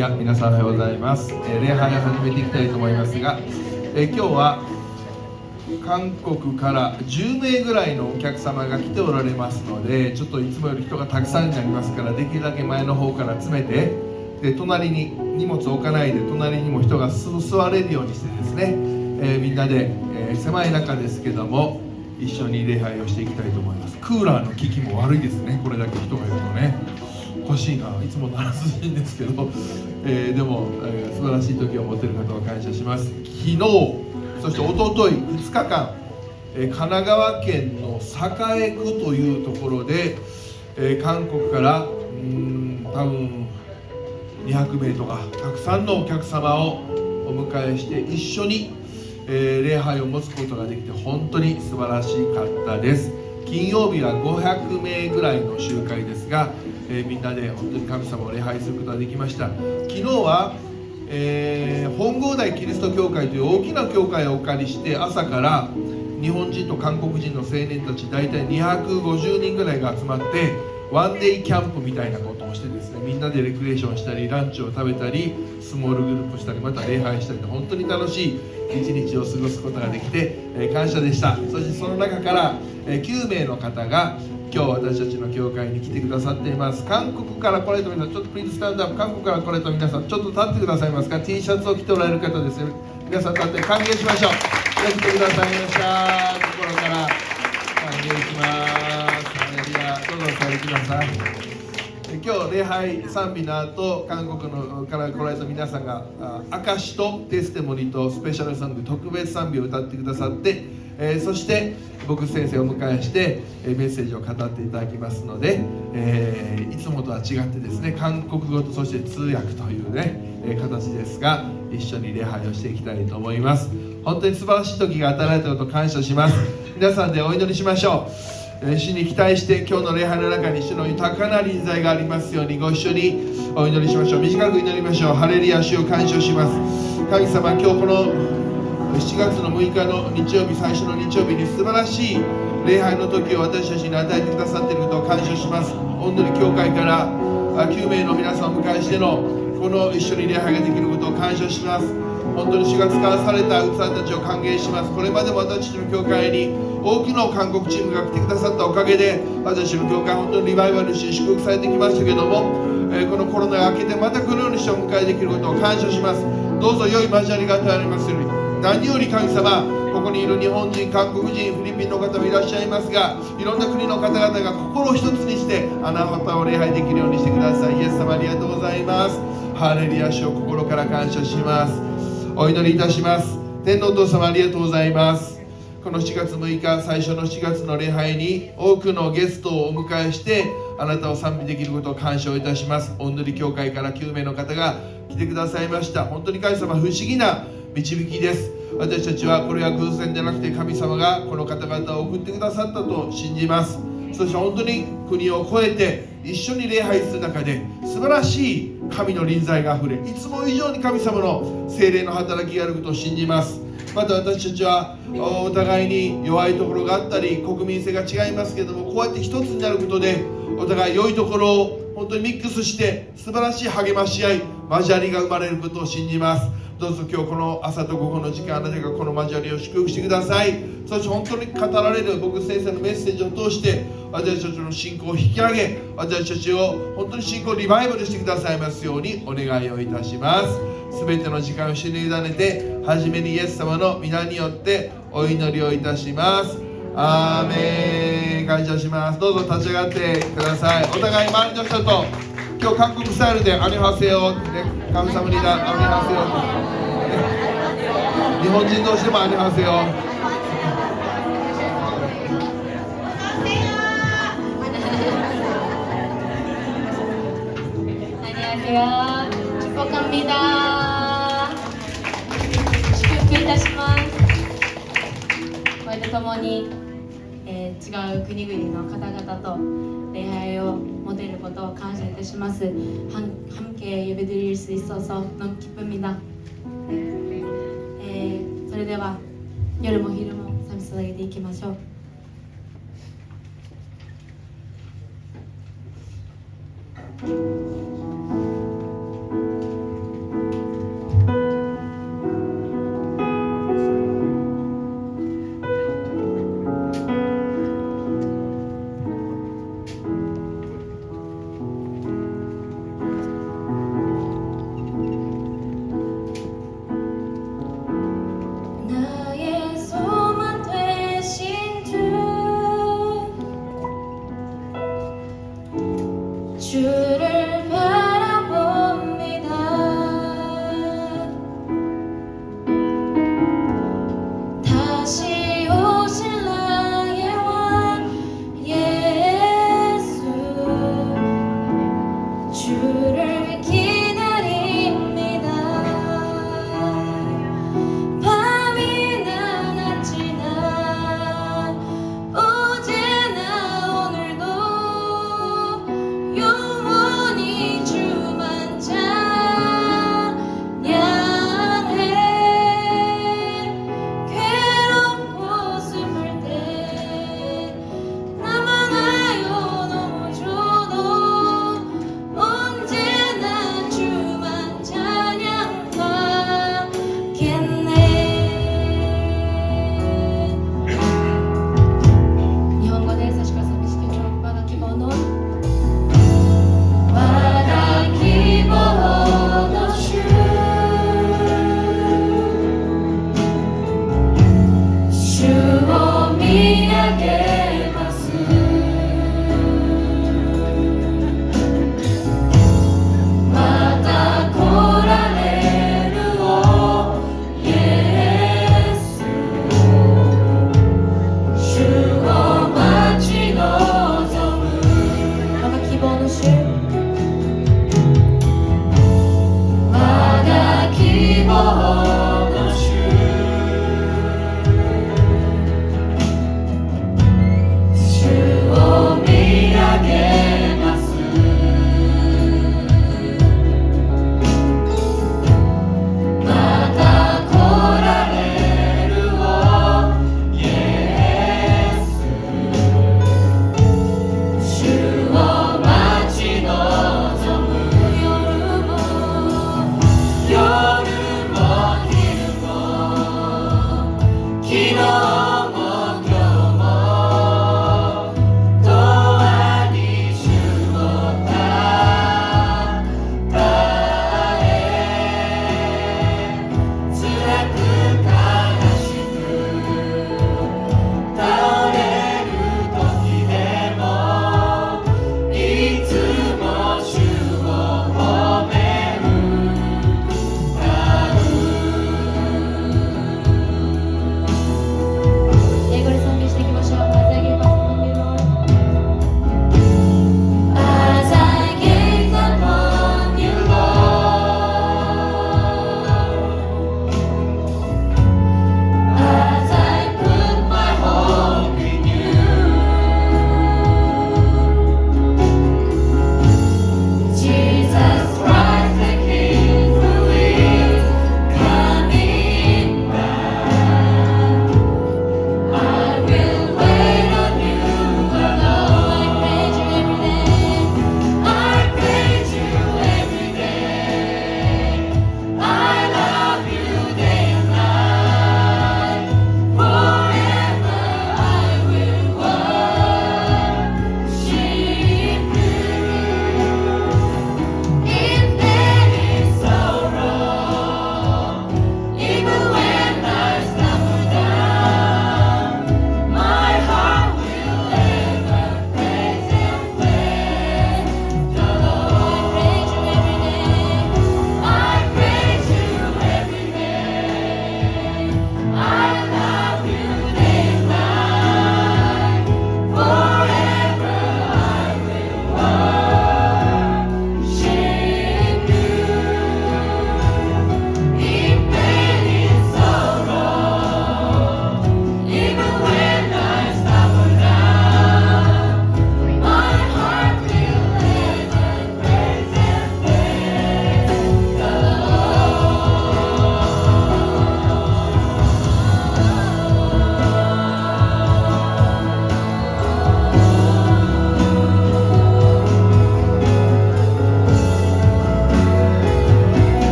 ヤ、皆さんおはようございます。礼拝を始めていきたいと思いますが、今日は韓国から10名ぐらいのお客様が来ておられますので、ちょっといつもより人がたくさんになりますから、できるだけ前の方から詰めて、で隣に荷物を置かないで、隣にも人が座れるようにしてですね、みんなで、狭い中ですけども一緒に礼拝をしていきたいと思います。クーラーの効きも悪いですね、これだけ人がいるとね。欲しいな、いつも鳴らすしいんですけど、でも、素晴らしい時を持っている方を感謝します。昨日、そして一昨日2日間、神奈川県の栄区というところで、韓国から多分200名とかたくさんのお客様をお迎えして一緒に、礼拝を持つことができて本当に素晴らしかったです。金曜日は500名ぐらいの集会ですが、みんなで本当に神様を礼拝することができました。昨日は、本郷台キリスト教会という大きな教会をお借りして朝から日本人と韓国人の青年たち大体250人ぐらいが集まってワンデイキャンプみたいなことをしてですね、みんなでレクリエーションしたりランチを食べたりスモールグループしたりまた礼拝したりと本当に楽しい一日を過ごすことができて、感謝でした。そしてその中から、9名の方が今日私たちの教会に来てくださっています。韓国から来られた皆さん、ちょっとプリーズスタンドアップ。韓国から来られた皆さん、ちょっと立ってくださいますか。 T シャツを着ておられる方ですね。皆さん立って歓迎しましょう。来てくださいました。心から歓迎します。ハレルヤ。どうぞお座りください。今日礼拝賛美の後、韓国のから来られた皆さんが証とテステモニーとスペシャルソング特別賛美を歌ってくださって、そして僕先生をお迎えしてメッセージを語っていただきますので、いつもとは違ってですね、韓国語とそして通訳というね、形ですが一緒に礼拝をしていきたいと思います。本当に素晴らしい時が与えられたことを感謝します。皆さんでお祈りしましょう。主に期待して今日の礼拝の中に主の豊かな臨在がありますようにご一緒にお祈りしましょう。短く祈りましょう。ハレルヤ。主を感謝します。神様、今日この7月の6日の日曜日、最初の日曜日に素晴らしい礼拝の時を私たちに与えてくださっていることを感謝します。本当に教会から9名の皆さんをお迎えしてのこの一緒に礼拝ができることを感謝します。本当に主が使わされた器たちを歓迎します。これまでも私たちの教会に多くの韓国チームが来てくださったおかげで私たちの教会本当にリバイバルし祝福されてきましたけども、このコロナが明けてまたこのようにしてお迎えできることを感謝します。どうぞ良い交わりが与えられますように。何より神様、ここにいる日本人、韓国人、フィリピンの方もいらっしゃいますが、いろんな国の方々が心を一つにしてあなたを礼拝できるようにしてください。イエス様ありがとうございます。ハレルヤ。主を心から感謝します。お祈りいたします。天のお父様ありがとうございます。この7月6日、最初の7月の礼拝に多くのゲストをお迎えしてあなたを賛美できることを感謝をいたします。お祈り教会から9名の方が来てくださいました。本当に神様、不思議な導きです。私たちはこれは偶然でなくて神様がこの方々を送ってくださったと信じます。そして本当に国を越えて一緒に礼拝する中で素晴らしい神の臨在があふれ、いつも以上に神様の聖霊の働きがあることを信じます。また私たちはお互いに弱いところがあったり国民性が違いますけれども、こうやって一つになることでお互い良いところを本当にミックスして素晴らしい励まし合い交わりが生まれることを信じます。どうぞ今日この朝と午後の時間、あなたがこの交わりを祝福してください。そして本当に語られる僕先生のメッセージを通して私たちの信仰を引き上げ、私たちを本当に信仰をリバイバルしてくださいますようにお願いをいたします。すべての時間を主に委ねて、はじめにイエス様の皆によってお祈りをいたします。アーメン。感謝します。どうぞ立ち上がってください。お互い周りの人と今日韓国スタイルでアニハセヨ、神様にアニハセヨ、日本人同士でもアニハセヨ。축복합니다.祝福いたします。これとともに、違う国々の方々と礼拝を持てることを感謝いたします。함께 예배드릴 수 있어서 너무 기쁩니다. それでは夜も昼も賛美捧げていきましょう。「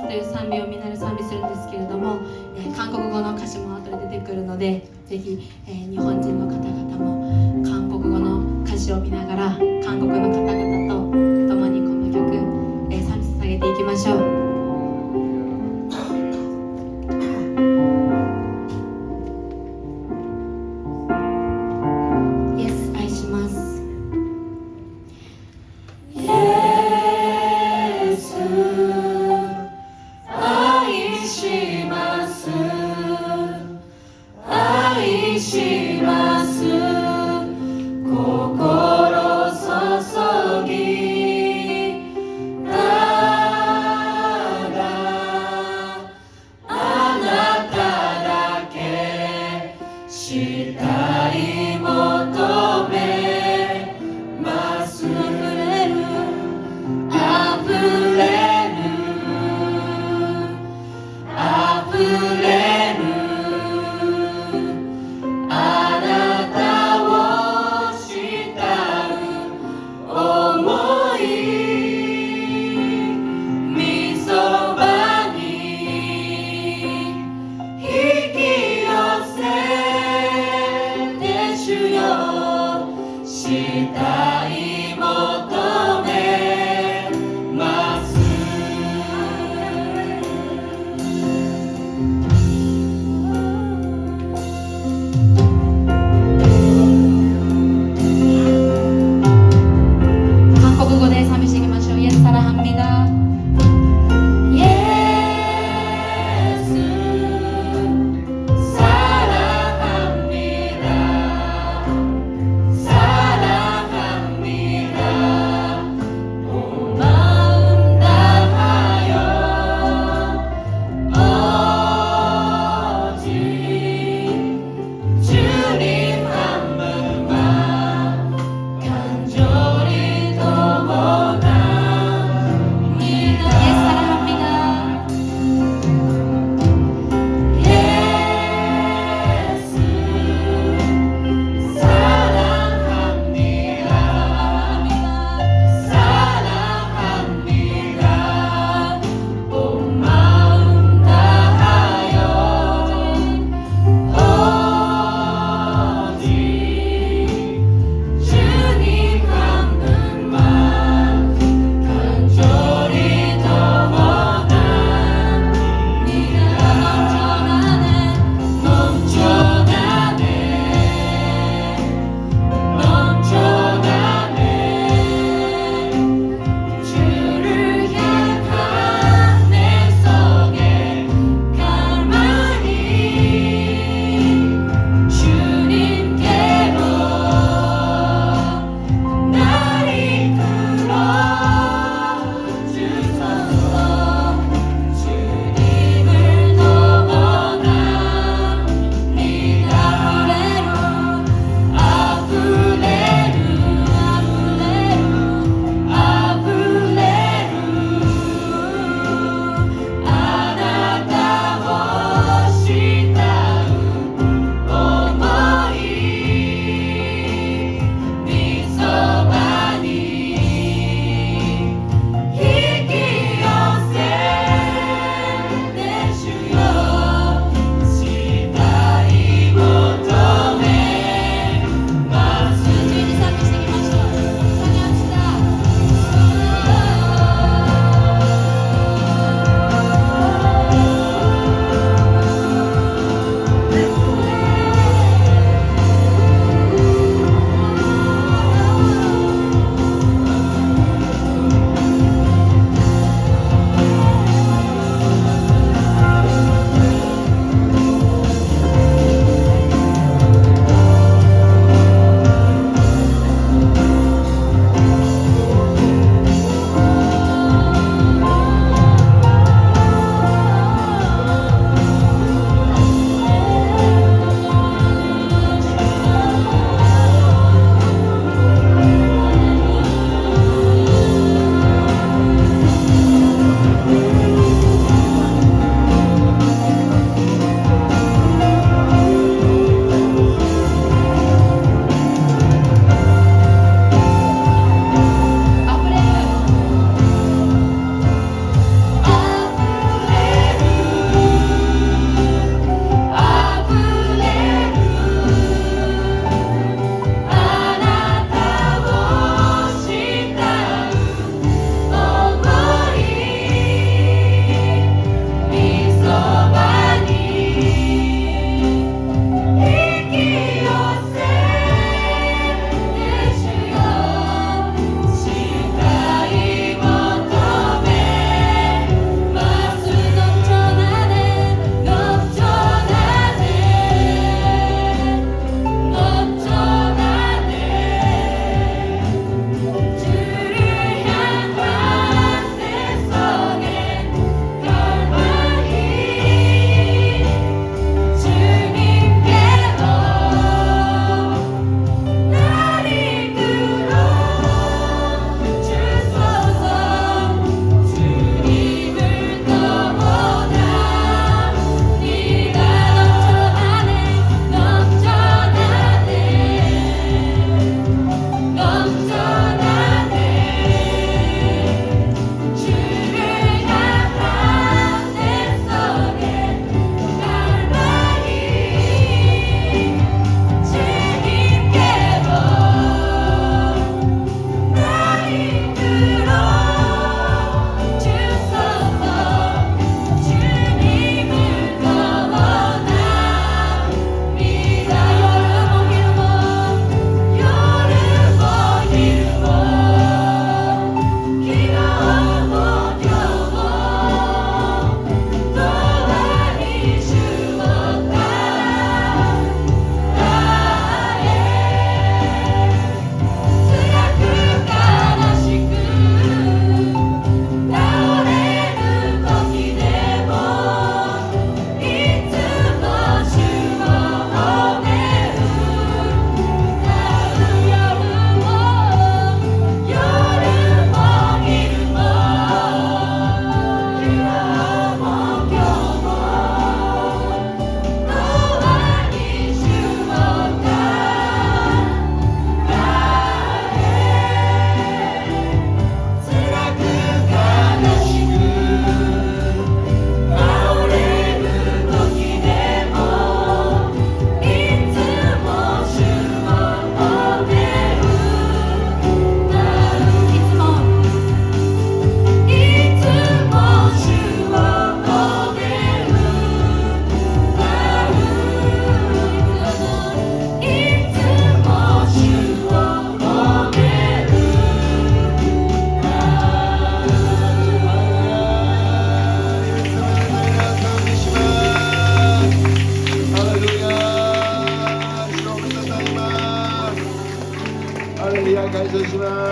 という賛美をみんなで賛美するんですけれども、韓国語の歌詞も後で出てくるので、ぜひ、日本人の方々も韓国語の歌詞を見ながら韓国の方々と共にこの曲、賛美捧げていきましょう。心注ぎ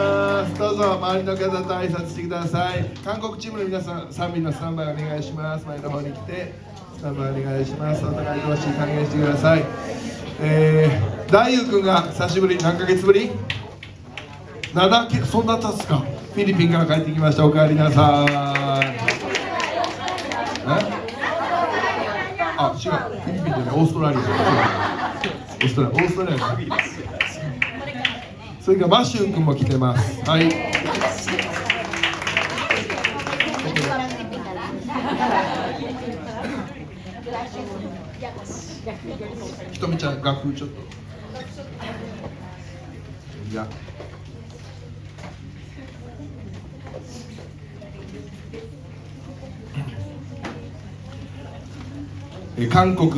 ます。どうぞ周りの方と挨拶してください。韓国チームの皆さん、賛美のスタンバイお願いします。前の方に来てスタンバイお願いします。お互い同士歓迎してください。大優君が久しぶり、何ヶ月ぶり？7ヶ月、そんな経つか。フィリピンから帰ってきました。お帰りなさい。あ、違う、フィリピンじゃない、オーストラリア。オーストラリア。それからマシュン君も来てます。はい。ひとみちゃん、楽譜ちょっと。じゃあ。韓国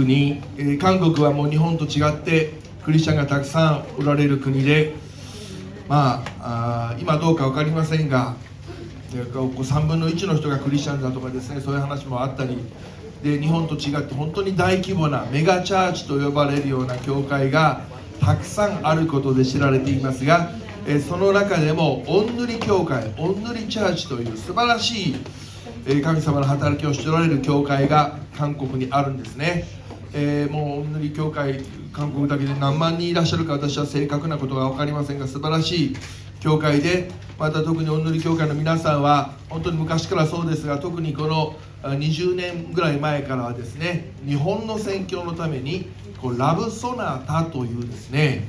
はもう日本と違ってクリスチャンがたくさんおられる国で、今どうか分かりませんが、3分の1の人がクリスチャンだとかですね、そういう話もあったりで、日本と違って本当に大規模なメガチャーチと呼ばれるような教会がたくさんあることで知られていますが、その中でもおんぬり教会、おんぬりチャーチという素晴らしい神様の働きをしておられる教会が韓国にあるんですね。もうおんぬり教会、韓国だけで何万人いらっしゃるか私は正確なことが分かりませんが、素晴らしい教会で、また特におんぬり教会の皆さんは本当に昔からそうですが、特にこの20年ぐらい前からはですね、日本の宣教のためにラブソナタというですね、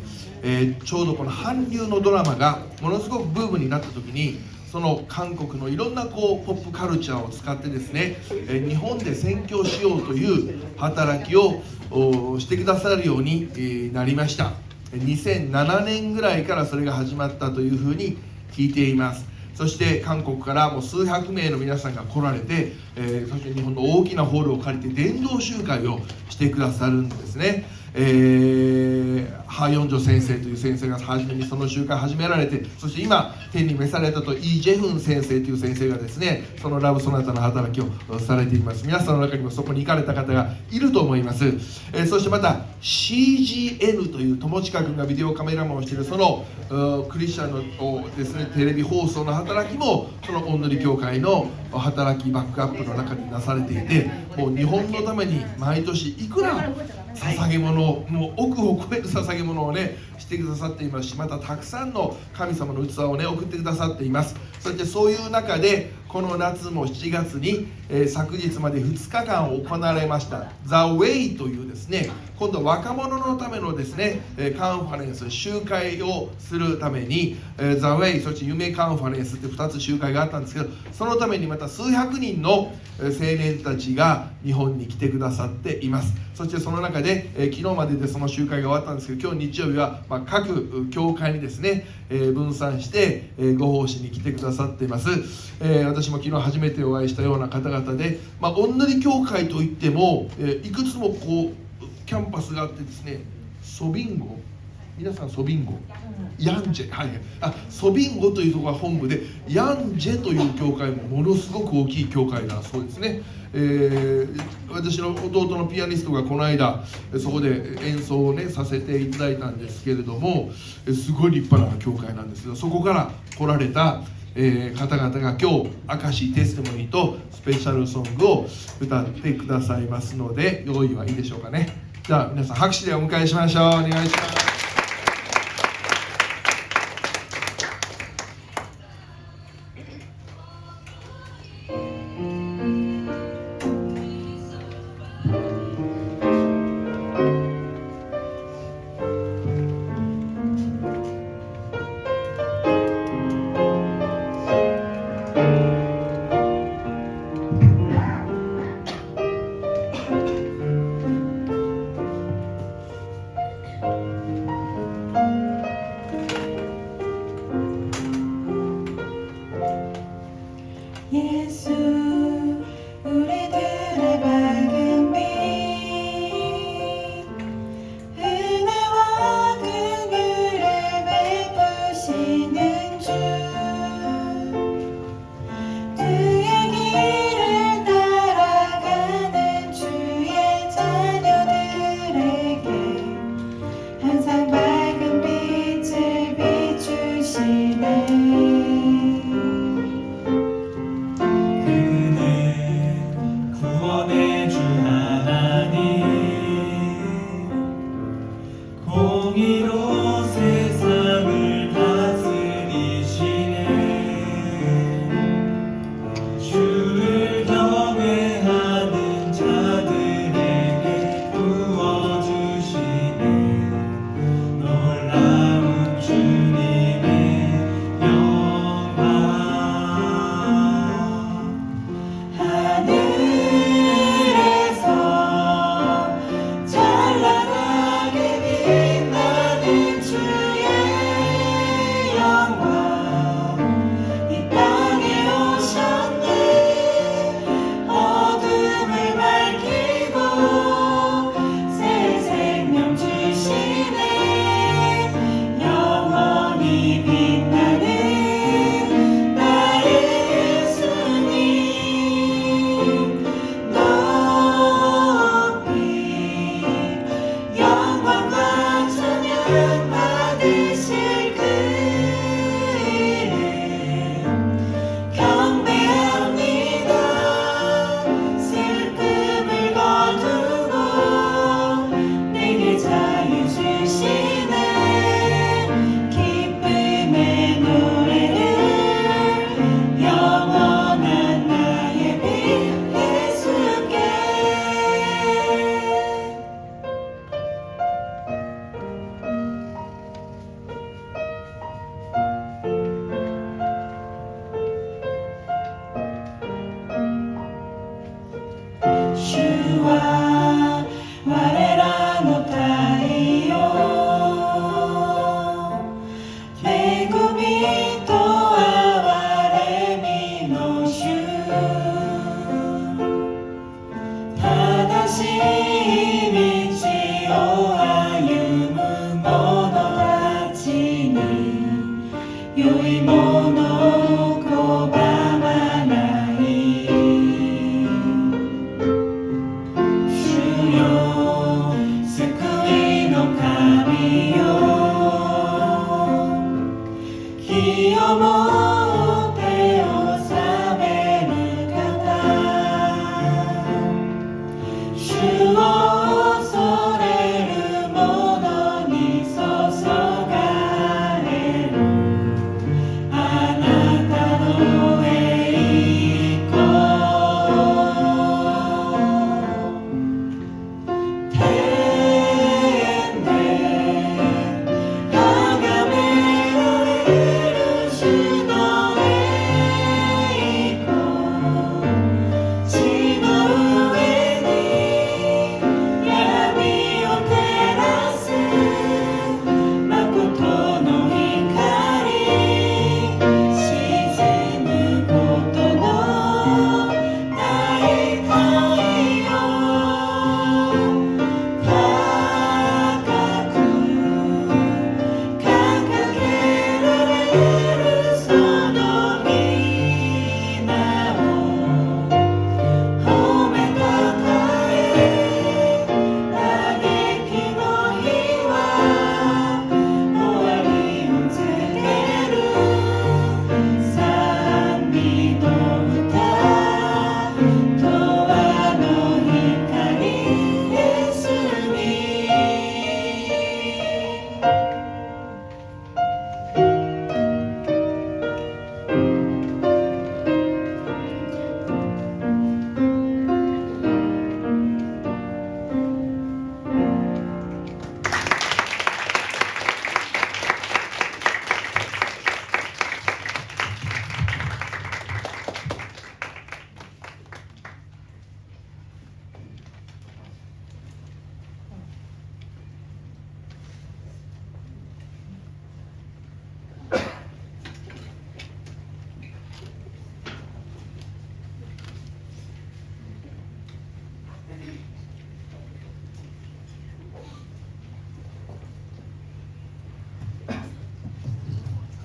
ちょうどこの韓流のドラマがものすごくブームになった時に、その韓国のいろんなポップカルチャーを使ってですね、日本で宣教しようという働きをしてくださるようになりました。2007年ぐらいからそれが始まったというふうに聞いています。そして韓国からもう数百名の皆さんが来られて、そして日本の大きなホールを借りて伝道集会をしてくださるんですね。ハ・ヨンジョ先生という先生が初めにその集会を始められて、そして今天に召されたとイ・ジェフン先生という先生がですね、そのラブソナタの働きをされています。皆さんの中にもそこに行かれた方がいると思います。そしてまた CGN という友近君がビデオカメラマンをしているそのクリスチャンのですね、テレビ放送の働きもそのおんぬり教会の働きバックアップの中になされていて、もう日本のために毎年いくら捧げ物を、もう億を超える捧げ物をねしてくださっていますし、またたくさんの神様の器をね送ってくださっています。そしてそういう中でこの夏も7月に、昨日まで2日間行われました The Way というですね、今度は若者のためのですねカンファレンス、集会をするために The Way、 そして夢カンファレンスって2つ集会があったんですけど、そのためにまた数百人の青年たちが日本に来てくださっています。そしてその中で、昨日まででその集会が終わったんですけど、今日日曜日は、各教会にですね、分散して、ご奉仕に来てくださっています。私も昨日初めてお会いしたような方々で、おんぬり教会といっても、いくつもキャンパスがあってですね、ソビンゴ、皆さんソビンゴ、ヤンジェ、はい、ソビンゴというところが本部で、ヤンジェという教会もものすごく大きい教会だそうですね。私の弟のピアニストがこの間そこで演奏をねさせていただいたんですけれども、すごい立派な教会なんですけど、そこから来られた方々が今日「明石テストモニー」とスペシャルソングを歌ってくださいますので、用意はいいでしょうかね。じゃあ皆さん拍手でお迎えしましょう。お願いします。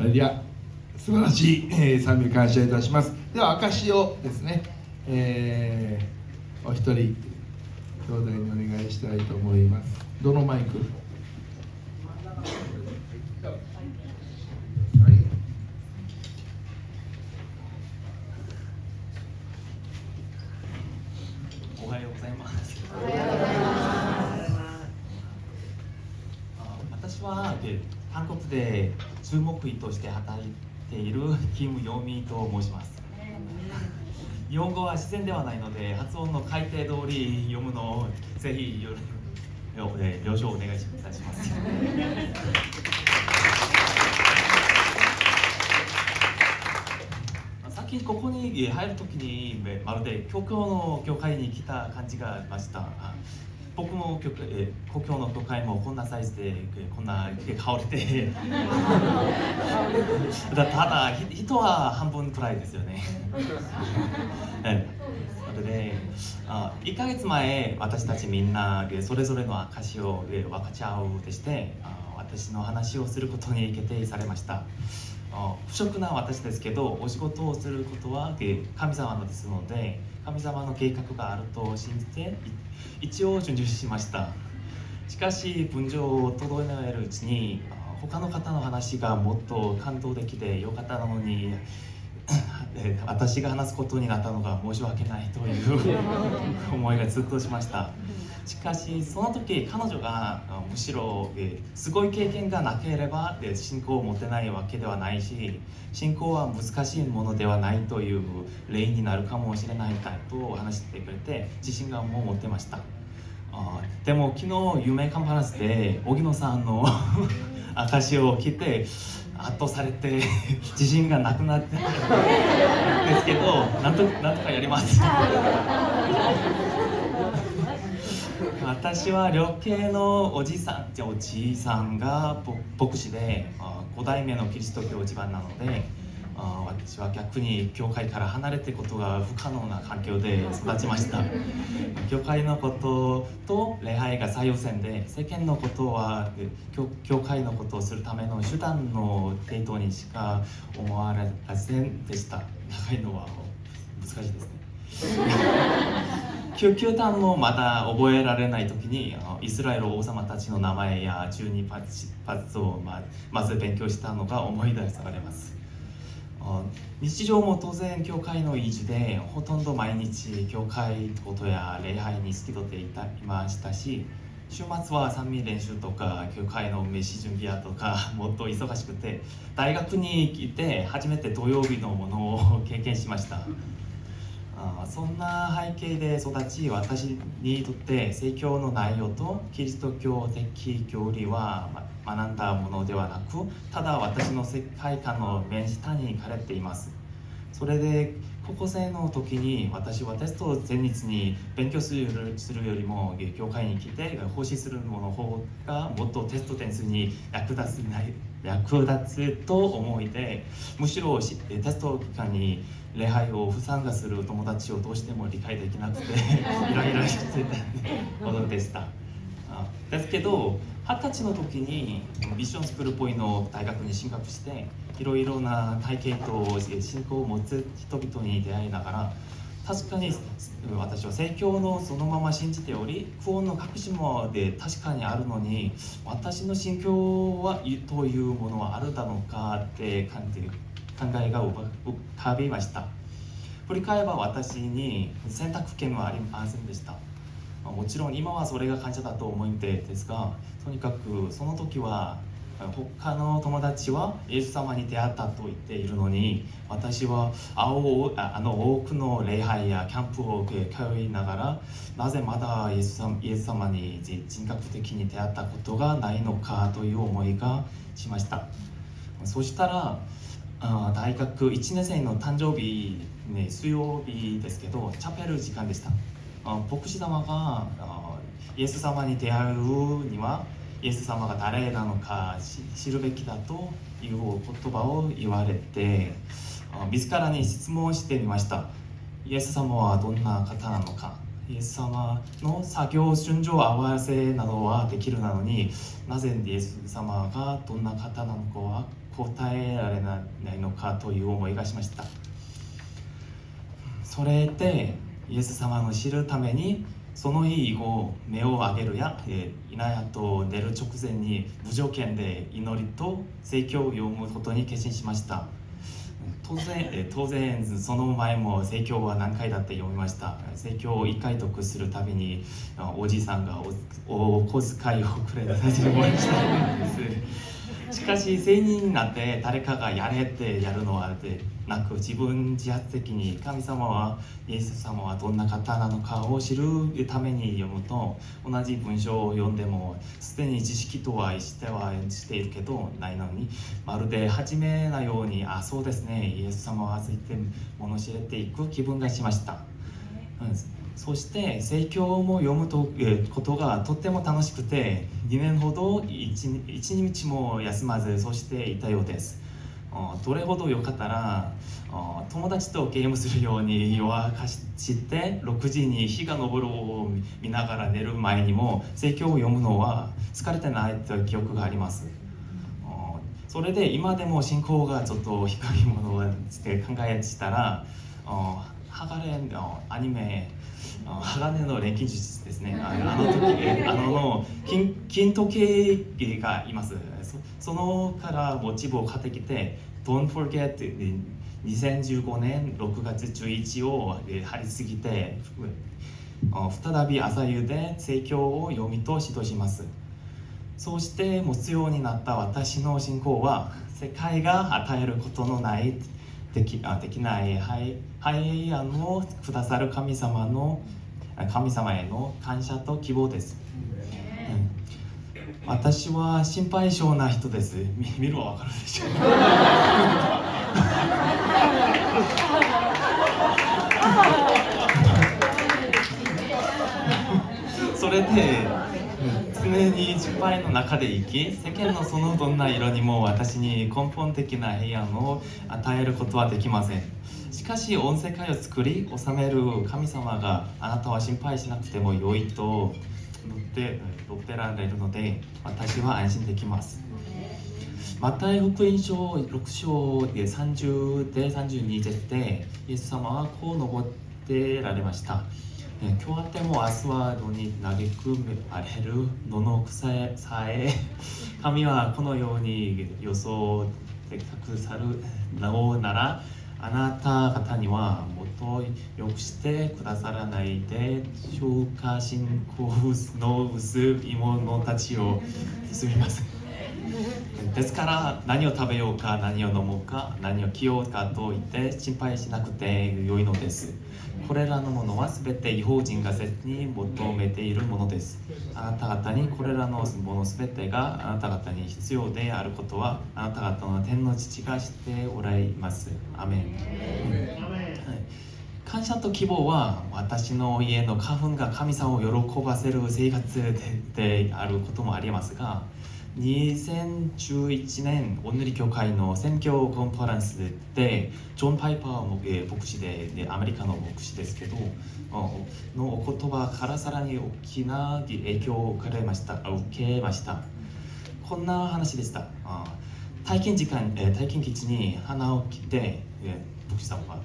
ハレルヤ、素晴らしい、賛美感謝いたします。では証しをですね、お一人兄弟にお願いしたいと思います。どのマイク？おはようございます。私は韓国で注目医として働いているキム・ヨミと申します。日本語は自然ではないので発音の改定通り読むのをぜひ了承お願いいたします。さっきここに入るときにまるで故郷の教会に来た感じがありました。僕も故郷の教会もこんなサイズでこんな香りでただ人は半分くらいですよね。なので1ヶ月前私たちみんなそれぞれの証を分かち合うでして私の話をすることに決定されました。不職な私ですけどお仕事をすることは神様のですので神様の計画があると信じて一応準備しました。しかし文章を届えるうちに他の方の話がもっと感動的で良かったのに私が話すことになったのが申し訳ないという思いがずっとしました。しかしその時彼女がむしろすごい経験がなければ信仰を持てないわけではないし信仰は難しいものではないという例になるかもしれないと話してくれて自信がもう持ってました。でも昨日夢カンファレンスで荻野さんの証を聞いて圧倒されて自信がなくなってですけどなんとかやります。私は両家のおじいさんが牧師で5代目のキリスト教一番なので私は逆に教会から離れていくことが不可能な環境で育ちました。教会のことと礼拝が最優先で世間のことは教会のことをするための手段の程度にしか思われませんでした。長いのは難しいですね。救急団もまだ覚えられない時にイスラエル王様たちの名前や12発をまず勉強したのが思い出されます。日常も当然教会の維持でほとんど毎日教会ことや礼拝に好き取っていましたし週末は賛美練習とか教会の飯準備やとかもっと忙しくて大学に来て初めて土曜日のものを経験しました。そんな背景で育ち私にとって聖教の内容とキリスト教的教理は学んだものではなくただ私の世界観の面下に書かれています。それで高校生の時に私はテスト前日に勉強するよりも教会に来て奉仕するもの方がもっとテスト点数に役立つと思いでむしろテスト期間に礼拝を不参加する友達をどうしても理解できなくてイライラしてたものでした。ですけど20歳の時にビジョンスクールっぽいの大学に進学していろいろな体系と信仰を持つ人々に出会いながら確かに私は聖教のそのまま信じており不穏の隠しもで確かにあるのに私の信仰はというものはあるだろうかって考えが浮かびました。振り返れば私に選択権はありませんでした。もちろん今はそれが感謝だと思うんですがとにかくその時は他の友達はイエス様に出会ったと言っているのに私は多くの礼拝やキャンプを通いながらなぜまだイエス様に人格的に出会ったことがないのかという思いがしました。そしたら大学1年生の誕生日、水曜日ですけどチャペル時間でした。牧師様がイエス様に出会うにはイエス様が誰なのか知るべきだという言葉を言われて自らに質問してみました。イエス様はどんな方なのか、イエス様の作業順序合わせなどはできるなのになぜイエス様がどんな方なのかは答えられないのかという思いがしました。それでイエス様を知るためにその日以後目を上げるやいないやと寝る直前に無条件で祈りと聖経を読むことに決心しました。当然その前も聖経は何回だって読みました。聖経を1回読するたびにおじさんがお小遣いをくれたりしたんです。しかし成人になって誰かがやれってやるのはなく、自発的に神様はイエス様はどんな方なのかを知るために読むと、同じ文章を読んでもすでに知識とはしているけどないのに、まるで初めのようにそうですね、イエス様はついて物知れていく気分がしました。そして聖経も読むことがとっても楽しくて、2年ほど一日も休まずそしていたようです。どれほどよかったら友達とゲームするように夜明かして6時に日が昇るを見ながら寝る前にも聖経を読むのは疲れてないという記憶があります。それで今でも信仰がちょっと低いものを考えしたらアニメ鋼の錬金術ですね。金時計がいます。そのからモチーフを買ってきて Don't forget 2015年6月11を貼りすぎて再び朝夕で聖経を読みと指導します。そうして持つようになった私の信仰は、世界が与えることのないできない平安をくださる神様への感謝と希望です。私は心配性な人です。見るはわかるでしょう。それで常に失敗の中で生き、世間のそのどんな色にも私に根本的な平安を与えることはできません。しかし御世界を作り治める神様があなたは心配しなくても良いと述べられるので、私は安心できます。マタイ福音書6章30で32節でイエス様はこう述べられました。今日あっても明日は野に嘆く荒れる野の草さえ神はこのように予想でくさるのなら、あなた方にはもっと良くしてくださらないでしょうか。信仰の薄い者たちをすみません。ですから何を食べようか何を飲もうか何を着ようかと言って心配しなくてよいのです。これらのものはすべて異邦人が切に求めているものです。あなた方にこれらのものすべてがあなた方に必要であることはあなた方の天の父が知っておられます。アメン。感謝と希望は私の家の花粉が神様を喜ばせる生活であることもありますが、2011年オンヌリ教会の宣教コンファレンスでジョン・パイパー牧師でアメリカの牧師ですけどのお言葉からさらに大きな影響を受けました。こんな話でした。体験基地に花を切って牧師さんは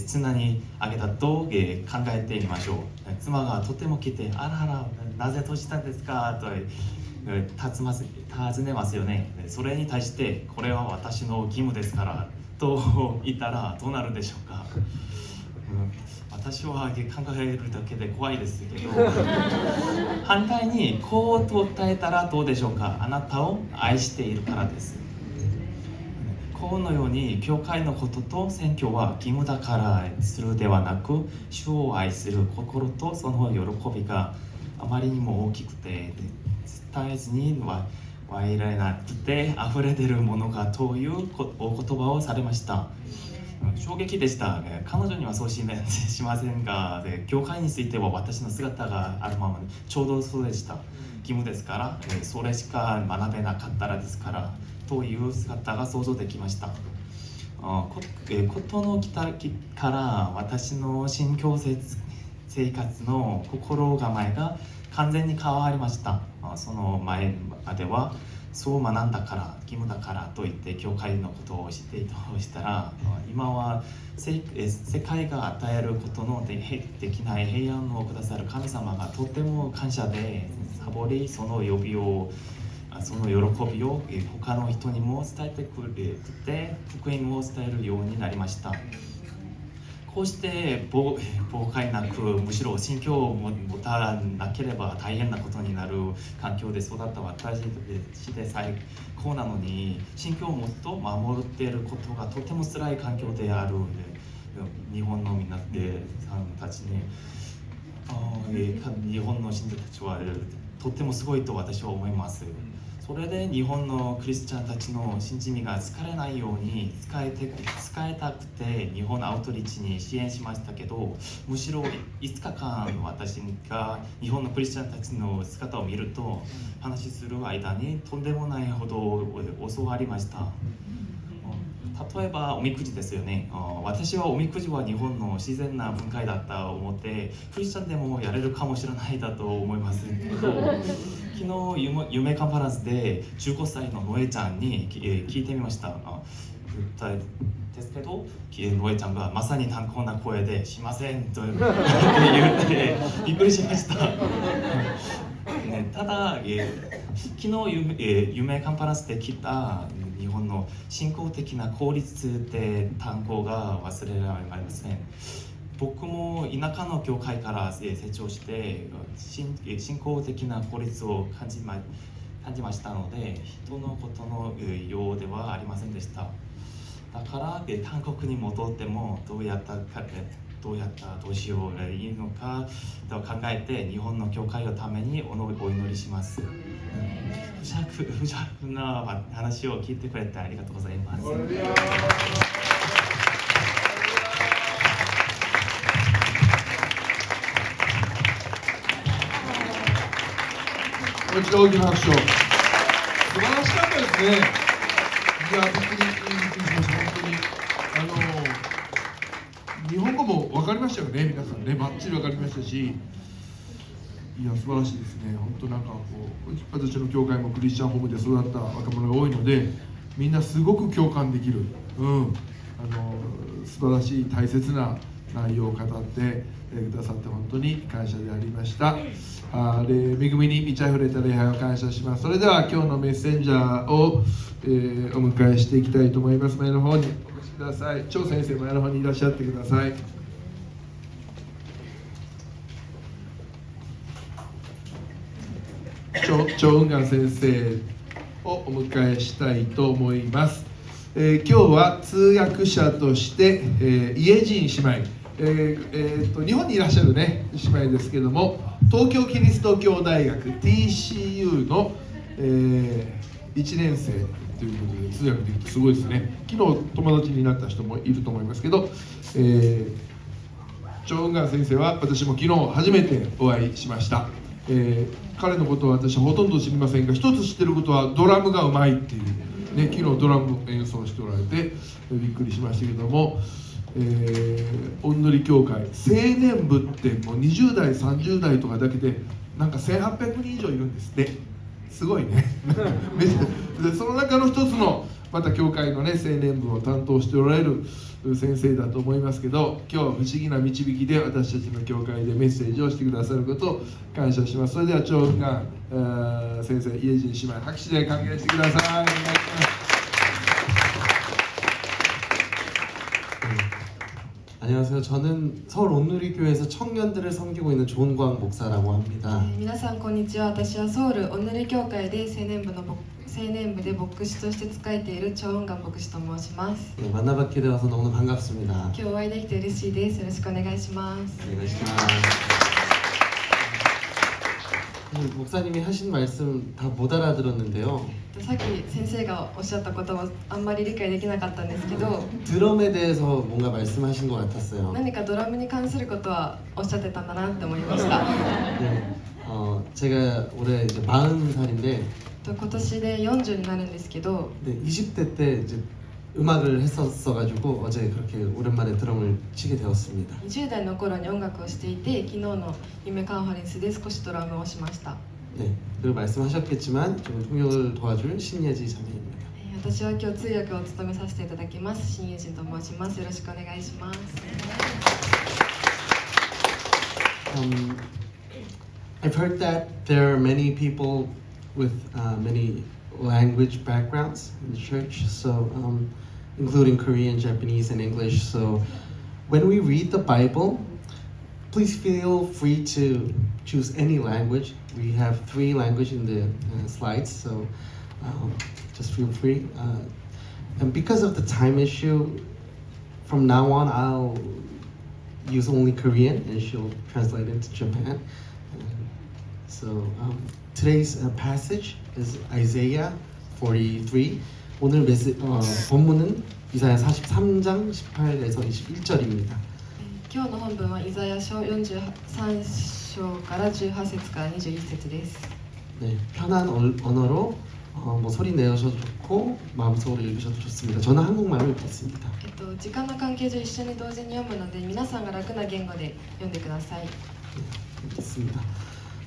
綱にあげたと考えてみましょう。妻がとても来てあららなぜ閉じたんですかと尋ねますよね。それに対してこれは私の義務ですからと言ったらどうなるでしょうか。私は考えるだけで怖いですけど反対にこう答えたらどうでしょうか。あなたを愛しているからです。このように教会のことと宣教は義務だからするではなく、主を愛する心とその喜びがあまりにも大きくて伝えずにはいられなくて溢れ出るものがというお言葉をされました。衝撃でした。彼女にはそうしませんが、教会については私の姿があるままでちょうどそうでした。義務ですから、それしか学べなかったらですからという姿が想像できました。ことのきたから私の信教生活の心構えが完全に変わりました。その前まではそう学んだから義務だからと言って教会のことを知っていたとしたら、今は世界が与えることのできない平安をくださる神様がとても感謝で、サボりその呼びをその喜びを他の人にも伝えてくれて福音を伝えるようになりました。こうして妨害なく、むしろ信教を持たなければ大変なことになる環境で育った私で最高なのに、信教をもっと守っていることがとても辛い環境である日本の皆さんたちに、日本の信者たちはとってもすごいと私は思います。それで日本のクリスチャンたちの信心が疲れないように使えたくて日本アウトリーチに支援しましたけど、むしろ5日間私が日本のクリスチャンたちの姿を見ると、話しする間にとんでもないほど教わりました。例えばおみくじですよね。私はおみくじは日本の自然な文化だったと思って、クリスチャンでもやれるかもしれないだと思いますけど、昨日夢カンファレンスで15歳のノエちゃんに聞いてみました。ですけど、ノエちゃんがまさに淡厚な声で「しません」と言ってびっくりしました。ただ、昨日夢カンファレンスで聞いた日本の信仰的な効率って単語が忘れられません。僕も田舎の教会から成長して信仰的な効率を感じましたので、人のことのようではありませんでした。だから韓国に戻ってもどうしようがいいのかと考えて、日本の教会のためにお祈りします。不弱な話を聞いてくれてありがとうございます。もう一度大きな拍手を。素晴らしかったですね。いや、びっくりしました。本当に日本語も分かりましたよね、皆さんね、ばっちり分かりましたし、いや、素晴らしいですね。本当なんかこう、私の教会もクリスチャンホームで育った若者が多いので、みんなすごく共感できる、素晴らしい大切な内容を語ってくださって本当に感謝でありました。恵みに満ち溢れた礼拝を感謝します。それでは今日のメッセンジャーを、お迎えしていきたいと思います。前の方にお越しください。張先生、前の方にいらっしゃってください。張雲岩先生をお迎えしたいと思います。今日は通訳者として、イェジン姉妹、日本にいらっしゃるね姉妹ですけども、東京キリスト教大学 TCU の、1年生ということで、通訳できるとすごいですね。昨日友達になった人もいると思いますけど、張雲岩先生は私も昨日初めてお会いしました。彼のことは私はほとんど知りませんが、一つ知ってることはドラムがうまいっていうね、昨日ドラム演奏しておられてびっくりしましたけども、お祈り協会青年部ってもう20代30代とかだけでなんか1800人以上いるんですって。すごいねでその中の一つのまた教会のね青年部を担当しておられる先生だと思いますけど、今日は不思議な導きで私たちの教会でメッセージをしてくださることを感謝します。それでは張雲岩先生、イェジン姉妹、拍手で歓迎してください。お願いします。 안녕하세요. 저는 서울 온누리교회에서 청년들을 섬기고 있는 조은광 목사라고 합니다. 皆さんこんにちは。私はソウルおぬり教会で青年部で牧師として仕えているチョウンガン牧師と申します。 네, 만나뵙게 되어서 너무 반갑습니다. 今日お会いできて嬉しいです。よろしくお願いします。 목사님이 하신 말씀 다 못 알아들었는데요. さっき先生がおっしゃったことをあんまり理解できなかったんですけど、 드럼에 대해서 뭔가 말씀하신 것 같았어요. 何かドラムに関することはおっしゃってたんだなって思いました。 네, 제가 올해 이제 40살인데 今年で40になるんですけど、 네, 20대 때 이제 음악을 했었어가지고 어제 그렇게 오랜만에 드럼을 치게 되었습니다. 20代の頃に音楽をしていて、昨日の夢カンファレンスで少しドラムをしました。 네, 늘 말씀하셨겠지만 좀 통역을 도와줄 신예지 자매입니다. 私は今日通訳を務めさせていただきます新友人と申します。よろしくお願いします。 I've heard that there are many people with many language backgrounds in the church, so including Korean, Japanese, and English. So when we read the Bible, please feel free to choose any language. We have 3 languages in the slides, so just feel free. And because of the time issue, from now on I'll use only Korean and she'll translate it to Japan. So today's passage is Isaiah 43. 오늘 본문은 이사야 43장 18에서 21절입니다. 今日の本文はイザヤ書43章から18節から21節です。 네, 편한 언어로 뭐 소리 내셔도 좋고 마음속으로 읽으셔도 좋습니다. 저는 한국말로 읽겠습니다. 時間の関係上一緒に同時に読むので皆さんが楽な言語で読んでください。 읽겠습니다.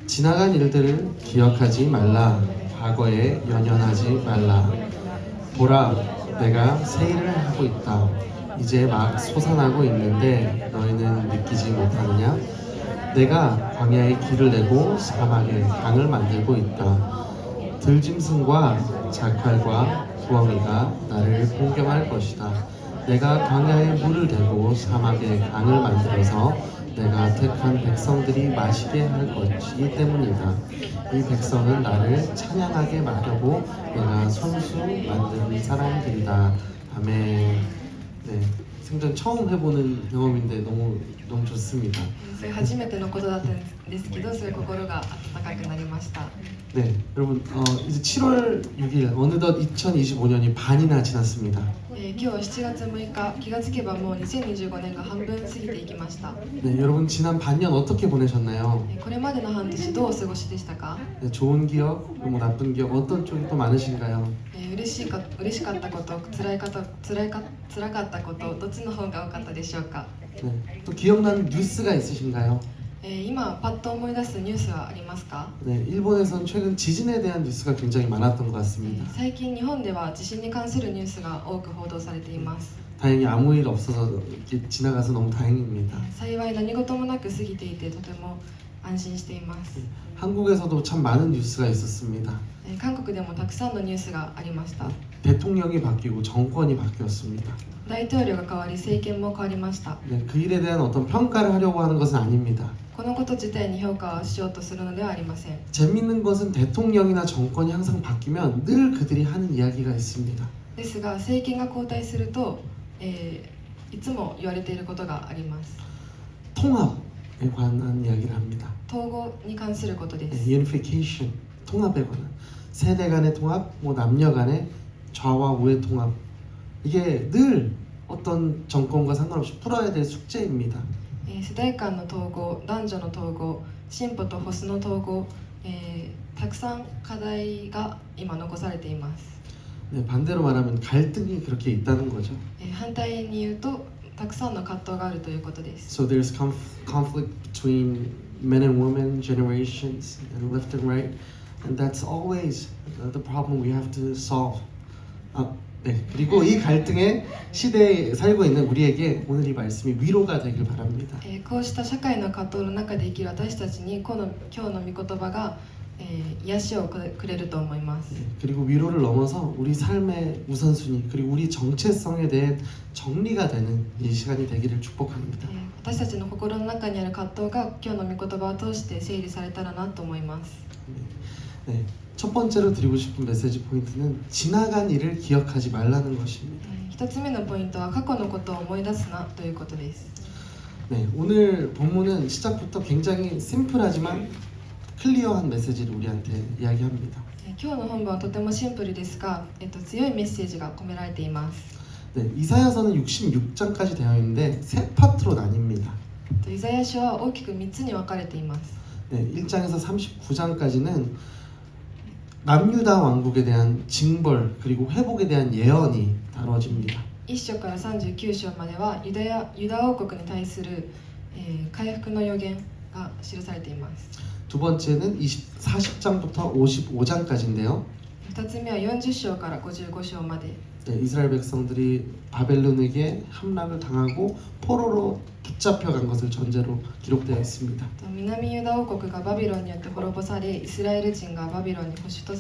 지나간 일들을 기억하지 말라. 과거에 연연하지 말라. 보라, 내가 새 일을 하고 있다. 이제 막 솟아나고 있는데 너희는 느끼지 못하느냐? 내가 광야에 길을 내고 사막에 강을 만들고 있다. 들짐승과 자칼과 부엉이가 나를 공경할 것이다. 내가 광야에 물을 대고 사막에 강을 만들어서 내가 택한 백성들이 마시게 할 것이기 때문이다. 이 백성은 나를 찬양하게 마려고 내가 손수 만든 사람들이다. 아멘. 네, 생전 처음 해보는 경험인데 너무 좋습니다. それ初めてのことだったんですけど、そういう心が温かくなりました。 네, 여러분 이제 7월 6일 어느덧 2025년이 반이나 지났습니다. 今日は7月6日、気がつけばもう2025年が半分過ぎていきました。 네, 여러분 지난 반년 어떻게 보내셨나요? これまでの半年どうお過ごしでしたか？ 네, 좋은 기억, 뭐 나쁜 기억 어떤 쪽이 또 많으신가요? 嬉しかったこと、辛かったこと、どっちの方が多かったでしょうか？ 네, 또 기억나는 뉴스가 있으신가요? 今パッと思い出すニュースはありますか？ 네, 일본에선 최근 지진에 대한 뉴스가 굉장히 많았던 것 같습니다. 最近日本では地震に関するニュースが多く報道されています。 다행히 아무 일 없어서 이렇게 지나가서 너무 다행입니다. 幸い何事もなく過ぎていてとても安心しています。 한국에서도 참 많은 뉴스가 있었습니다. 韓国でもたくさんのニュースがありました。 대통령이 바뀌고 정권이 바뀌었습니다. 大統領が変わり政権も変わりました。 네, 그 일에 대한 어떤 평가를 하려고 하는 것은 아닙니다. このこと自体に評価をしようとするのではありません。 재밌는 것은 대통령이나 정권이 항상 바뀌면 늘 그들이 하는 이야기가 있습니다. ですが政権が交代すると、いつも言われていることがあります。 통합에 관한 이야기를 합니다. 統合に関することで 네, す。 unification, 통합에 관한 세대 간의 통합, 뭐 남녀 간의 좌와 우의 통합 이게 늘 어떤 정권과 상관없이 풀어야 될 숙제입니다. 世代間の統合、男女の統合、進歩と保守の統合、たくさん課題が今残されています。 네, 반대로 말하면 갈등이 그렇게 있다는 거죠. 反対に言うとたくさんの葛藤があるということです。 So there's conflict between men and women, generations, and left and right, and that's always the problem we have to solve. 네, 그리고 이 갈등의 시대에 살고 있는 우리에게 오늘 이 말씀이 위로가 되길 바랍니다. こうした社会の葛藤の中で生きる私たちに今日の御言葉が、癒しをくれると思います。 네, 그리고 위로를 넘어서 우리 삶의 우선순위 그리고 우리 정체성에 대한 정리가 되는 이 시간이 되기를 축복합니다. 私たちの心の中にある葛藤が今日の御言葉を通して整理されたらなと思います。 네, 첫 번째로 드리고 싶은 메시지 포인트는 지나간 일을 기억하지 말라는 것입니다. 一つ目のポイントは過去のことを思い出すなということです。 네, 오늘 본문은 시작부터 굉장히 심플하지만 클리어한 메시지를 우리한테 이야기합니다. 今日の本文はとてもシンプルですが、強いメッセージが込められています。 네, 이사야서는 66장까지 되어 있는데 세 파트로 나뉩니다. イザヤ書は大きく3つに分かれています。 네, 1장에서 39장까지는 남유다 왕국에 대한 징벌 그리고 회복에 대한 예언이 다뤄집니다. 1章から39章まではユダ王国に対する、回復の予言が記されています。두 번째는 40장부터 55장까지인데요. 2つ目は40章から55章まで 네, 이스라엘 백성들이 바벨론에게 함락을 당하고 포로로 붙잡혀간 것을 전제로 기록되어 있습니다. 南ユダ王国がバビロンによって滅ぼされイスラエル人がバビロンに捕囚と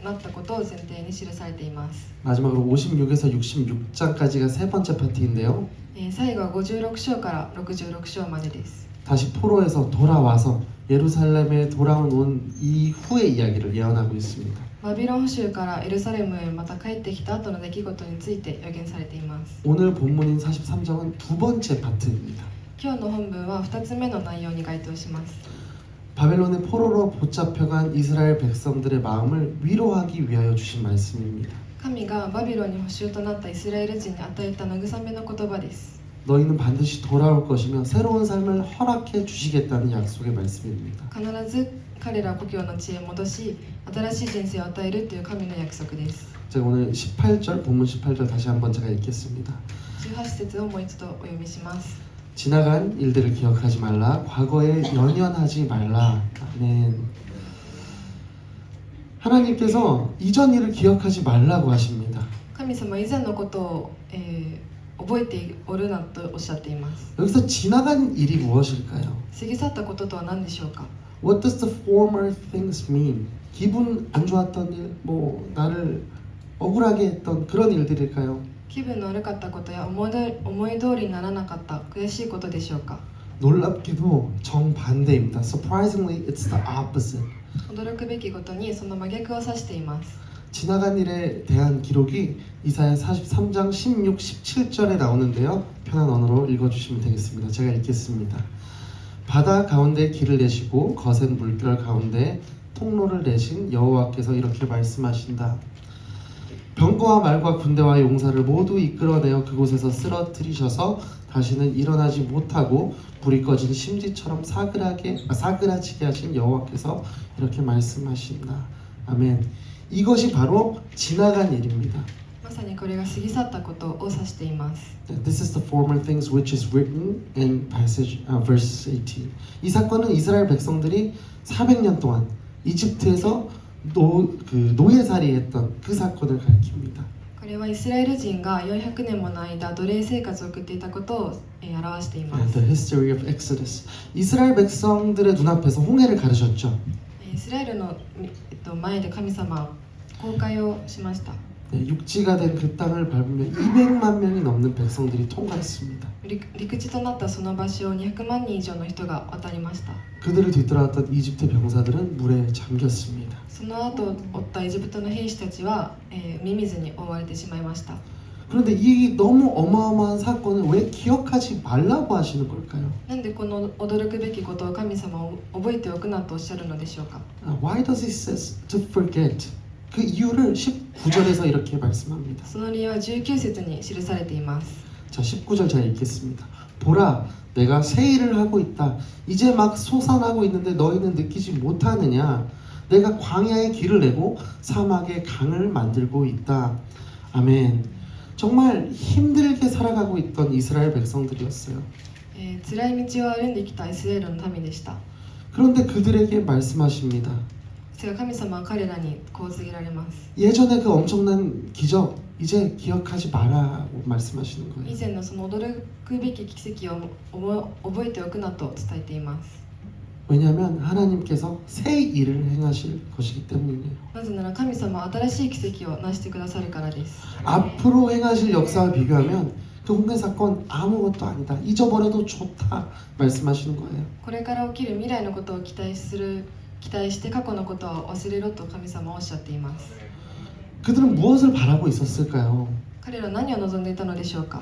なったことを前提に記されています 마지막으로 56에서 66장까지가 세 번째 파트인데요. 最後は56章から66章までです 다시 포로에서 돌아와서 예루살렘에 돌아온 이후의 이야기를 예언하고 있습니다. バビロン捕囚からエルサレムへまた帰ってきた後の出来事について予言されています 오늘 본문인 43장은 두 번째 파트입니다. 今日の本文は2つ目の内容に該当します 바벨론의 포로로 붙잡혀간 이스라엘 백성들의 마음을 위로하기 위하여 주신 말씀입니다. 神がバビロンに捕囚となったイスラエル人に与えた慰めの言葉です 너희는 반드시 돌아올 것이며 새로운 삶을 허락해 주시겠다는 약속의 말씀입니다. 必ず彼らを故郷の地へ戻し新しい人生を与えるという神の約束です 제가 오늘 18절 본문 18절 다시 한번 제가 읽겠습니다. 18節をもう一度お読みします 지나간 일들을 기억하지 말라. 과거에 연연하지 말라. 아멘. 하나님께서 이전 일을 기억하지 말라고 하십니다. 神様以前のことを、覚えておるなとおっしゃっています 여기서 지나간 일이 무엇일까요? 過ぎ去ったこととは何でしょうか What does the former things mean? 기분 안 좋았던 일, 나를 억울하게 했던 그런 일들일까요? 気分の悪かったことや思い通りにならなかった悔しいことでしょうか 놀랍게도 정반대입니다. Surprisingly, it's the opposite. 驚くべきことにその真逆を指しています 지나간 일에 대한 기록이 이사야 43장 16, 17절에 나오는데요. 편한 언어로 읽어주시면 되겠습니다. 제가 읽겠습니다. 바다 가운데 길을 내시고 거센 물결 가운데 통로를 내신 여호와께서 이렇게 말씀하신다. 병거와 말과 군대와 용사를 모두 이끌어내어 그곳에서 쓰러뜨리셔서 다시는 일어나지 못하고 불이 꺼진 심지처럼 사그라지게 하신 여호와께서 이렇게 말씀하신다. 아멘. 이것이 바로 지나간 일입니다. まさにこれが過ぎ去ったことを指しています This is the former things which is written in verse 18. 이 사건은 이스라엘 백성들이 400년 동안 이집트에서 노예살이했던 그 사건을 가리킵니다. これはイスラエル人が400年もの間奴隷生活を送っていたことを、表しています The history of Exodus. 이스라엘 백성들의 눈앞에서 홍해를 가르셨죠. イスラエルの、前で神様は公開をしました 육지가 된 그 땅을 밟으면 200만 명이 넘는 백성들이 통과했습니다. 陸地となったその場所を200万人以上の人が渡りました 그들을 뒤따라왔던 이집트 병사들은 물에 잠겼습니다. その後追ったエジプトの兵士たちは、ミミズに覆われてしまいました 그런데 이 너무 어마어마한 사건을 왜 기억하지 말라고 하시는 걸까요? なんでこの驚くべきことを神様を覚えておくなとおっしゃるのでしょうか Why does he says to forget? 그 이유를 19절에서 이렇게 말씀합니다. その理由は19節に記されています 자, 19절 제가 읽겠습니다. 보라, 내가 새 일을 하고 있다. 이제 막 솟아나고 있는데 너희는 느끼지 못하느냐? 내가 광야에 길을 내고 사막에 강을 만들고 있다. 아멘. 정말 힘들게 살아가고 있던 이스라엘 백성들이었어요. 辛い道を歩んできたイスラエルの民でした 그런데 그들에게 말씀하십니다. ですが神様は彼らにこう告げられます 예전에 그 엄청난 기적 이제 기억하지 마라고 말씀하시는 以 거예요. 前のその驚くべき奇跡を覚えておくなと伝えています 왜냐하면 하나님께서 새 일을 행하실 것이기 때문이에요. なぜなら神様は新しい奇跡を成してくださるからです 앞으로 행하실 역사와 비교하면 그 홍해 사건 아무것도 아니다. 잊어버려도 좋다 말씀하시는 거예요. これから起きる未来のことを期待して過去のことを忘れろと神様はおっしゃっています 그들은 무엇을 바라고 있었을까요? 彼らは何を望んでいたのでしょうか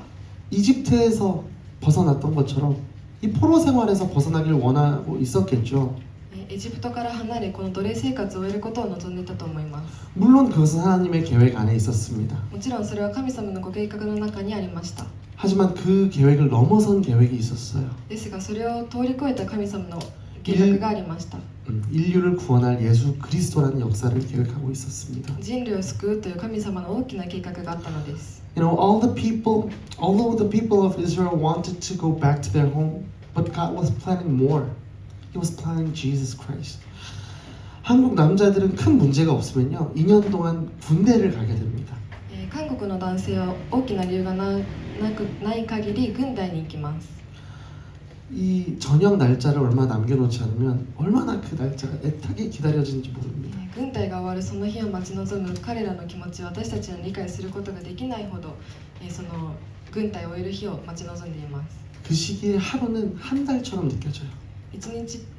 이집트에서 벗어났던 것처럼 이 포로 생활에서 벗어나길 원하고 있었겠죠. エジプトから離れこの奴隷生活を終えることを望んでいたと思います 물론 그것은 하나님의 계획 안에 있었습니다. もちろんそれは神様のご計画の中にありました 하지만 그 계획을 넘어선 계획이 있었어요. ですがそれを通り越えた神様の計画がありました 인류를 구원할 예수 그리스도라는 역사를 계획하고 있었습니다. 人類を救うという神様の大きな計画があったのです although the people of Israel wanted to go back to their home, but God was planning more. He was planning Jesus Christ. 한국 남자들은 큰 문제가 없으면요 2년 동안 군대를 가게 됩니다. 韓国の男性は大きな理由がない限り軍隊に行きます。 이 저녁 날짜를 얼마 남겨놓지 않으면 얼마나 그 날짜가 애타게 기다려지는지 모릅니다. 軍隊が終わるその日を待ち望む彼らの気持ちは私たちの理解することができないほど、その軍隊を終える日を待ち望んでいます。 그 시기에 하루는 한 달처럼 느껴져요.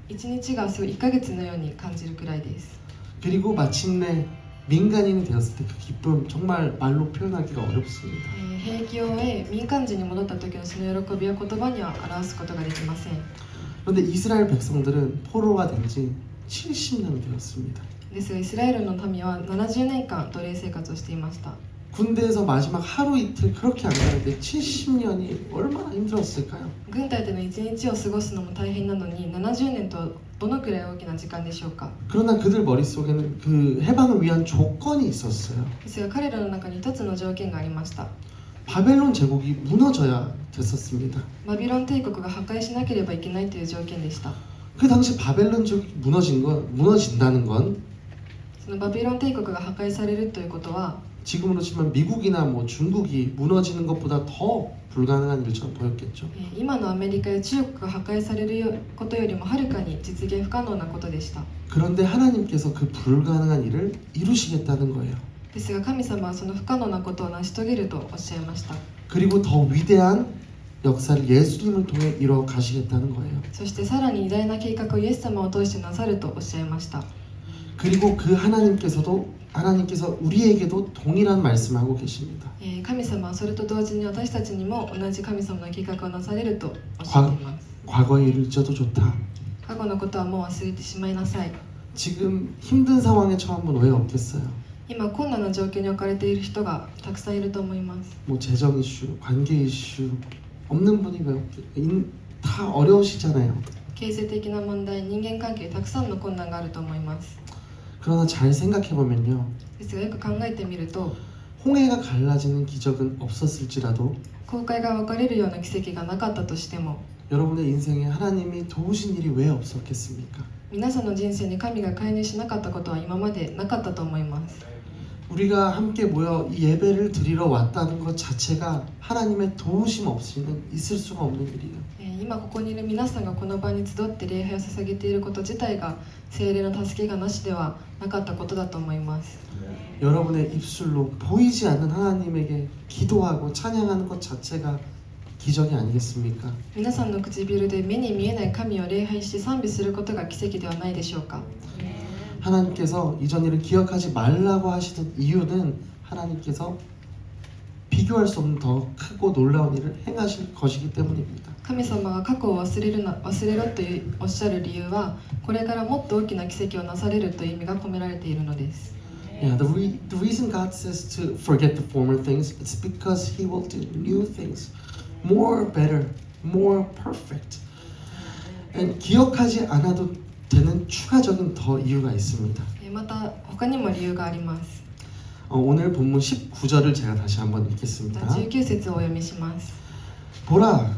一日がすごい1ヶ月のように感じるくらいです。 그리고 마침내 민간인이 되었을 때 그 기쁨 정말 말로 표현하기가 어렵습니다. 兵役を終え民間人に戻った時のその喜びは言葉には表すことができません。 그런데 이스라엘 백성들은 포로가 된 지 70년이 되었습니다. ですがイスラエルの民は70年間奴隷生活をしていました。 군대에서 마지막 하루 이틀 그렇게 안 가는데 70년이 얼마나 힘들었을까요? 軍隊での1日を過ごすのも大変なのに70年とどのくらい大きな時間でしょうか。 그러나 그들 머릿속에는 그 해방을 위한 조건이 있었어요. ですが彼らの中に一つの条件がありました。 바벨론 제국이 무너져야 됐었습니다. バビロン帝国が破壊しなければいけないという条件でした。 그 당시 바벨론 제국이 무너진다는 건 そのバビロン帝国が破壊されるということは 지금으로 치면 미국이나 뭐 중국이 무너지는 것보다 더 불가능한 일처럼 보였겠죠. 今のアメリカや中国が破壊されることよりもはるかに実現不可能なことでした。 그런데 하나님께서 그 불가능한 일을 이루시겠다는 거예요. ですが神様はその不可能なことを成し遂げるとおっしゃいました。 그리고 더 위대한 역사를 예수님을 통해 이뤄 가시겠다는 거예요. そしてさらに偉大な計画をイエス様を通してなさるとおっしゃいました。 그리고 그 하나님께서 우리에게도 동일한 말씀을 하고 계십니다. 神様はそれと同時に私たちにも同じ神様の計画をなされるとおっしゃっています。 과거의 일을 잊어도 좋다. 過去のことはもう忘れてしまいなさい。 지금 힘든 상황에 처한 분 왜 없겠어요? 今困難な状況に置かれている人がたくさんいると思います。 뭐 재정 이슈, 관계 이슈 없는 분이 왜 없겠어요? 다 어려우시잖아요. 経済的な問題、人間関係たくさんの困難があると思います。 그러나 잘 생각해 보면요. ですがよく考えてみると 홍해가 갈라지는 기적은 없었을지라도 航海が分かれるような奇跡がなかったとしても 여러분의 인생에 하나님이 도우신 일이 왜 없었겠습니까? 皆さんの人生に神が介入しなかったことは今までなかったと思います。 우리가 함께 모여 이 예배를 드리러 왔다는 것 자체가 하나님의 도우심 없이는 있을 수가 없는 일이에요. 今ここにいる皆さんがこの場に集って礼拝を捧げていること自体が聖霊の助けがなしではなかったことだと思います。 여러분의 입술로 보이지 않는 하나님에게 기도하고 찬양하는 것 자체가 기적이 아니겠습니까? 皆さんの唇で目に見えない神を礼拝し賛美することが奇跡ではないでしょうか。 하나님께서 이전 일을 기억하지 말라고 하시는 이유는 하나님께서 비교할 수 없는 더 크고 놀라운 일을 행하실 것이기 때문입니다. 神様が過去を忘れろとおっしゃる理由はこれからもっと大きな奇跡をなされるという意味が込められているのです。 Yeah, the reason God says to forget the former things, it's because He will do new things, more better, more perfect. And 기억하지 않아도 되는 추가적인 더 이유가 있습니다. また他にも理由があります。 오늘 본문 19절을 제가 다시 한번 읽겠습니다. 19節をお読みします。 보라,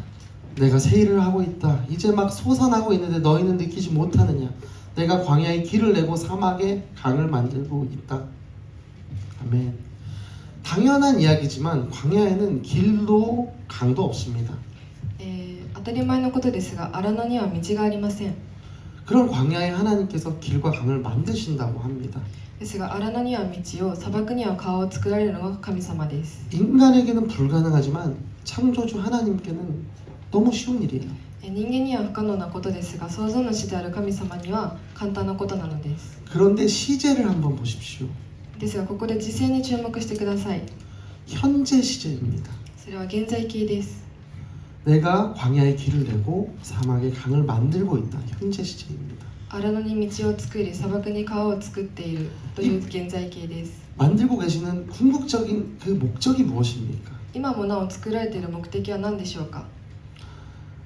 내가 새 일을 하고 있다. 이제 막 솟아나고 있는데 너희는 느끼지 못하느냐? 내가 광야에 길을 내고 사막에 강을 만들고 있다. 아멘. 당연한 이야기지만 광야에는 길도 강도 없습니다. 当たり前のことですが荒野には道がありません。 그런 광야에 하나님께서 길과 강을 만드신다고 합니다. ですが荒野には道を砂漠には川を作られるのが神様です。 인간에게는 불가능하지만 창조주 하나님께는 너무 쉬운 일이에요. 人間には不可能なことですが創造主である神様には簡単なことなのです。 그런데 시제를 한번 보십시오. ですがここで時勢に注目してください。 현재 시제입니다. それは現在形です。 내가 광야에 길을 내고 사막에 강을 만들고 있다. 현재 시제입니다. 荒野に道を作り砂漠に川を作っているという現在形です。 만들고 계시는 궁극적인 그 목적이 무엇입니까? 今もなお作られている目的は何でしょうか。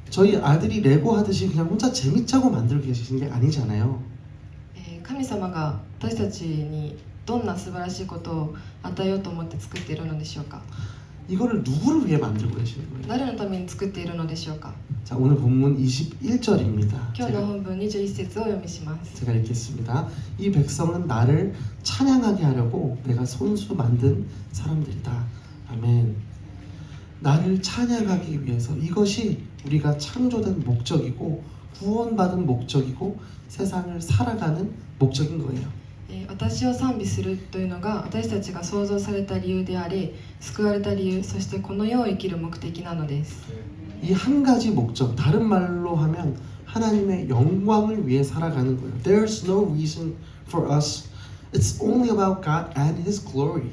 저희 아들이 레고 하듯이 그냥 혼자 재밌자고 만들고 계신 게 아니잖아요. 神様が私たちにどんな素晴らしいことを与えようと思って作っているのでしょうか。 이거를 누구를 위해 만들고 계시는 거예요? 誰のために作っているのでしょうか。 자, 오늘 본문 21절입니다. 今日の本文21節をお読みします。 제가 읽겠습니다. 이 백성은 나를 찬양하게 하려고 내가 손수 만든 사람들이다. 아멘. 나를 찬양하기 위해서 이것이 우리가 창조된 목적이고 구원받은 목적이고 세상을 살아가는 목적인 거예요. 私を賛美するというのが私たちが創造された理由であり、救われた理由、そしてこの世を生きる目的なのです。 이 한 가지 목적, 다른 말로 하면 하나님의 영광을 위해 살아가는 거예요. There's no reason for us. It's only about God and His glory.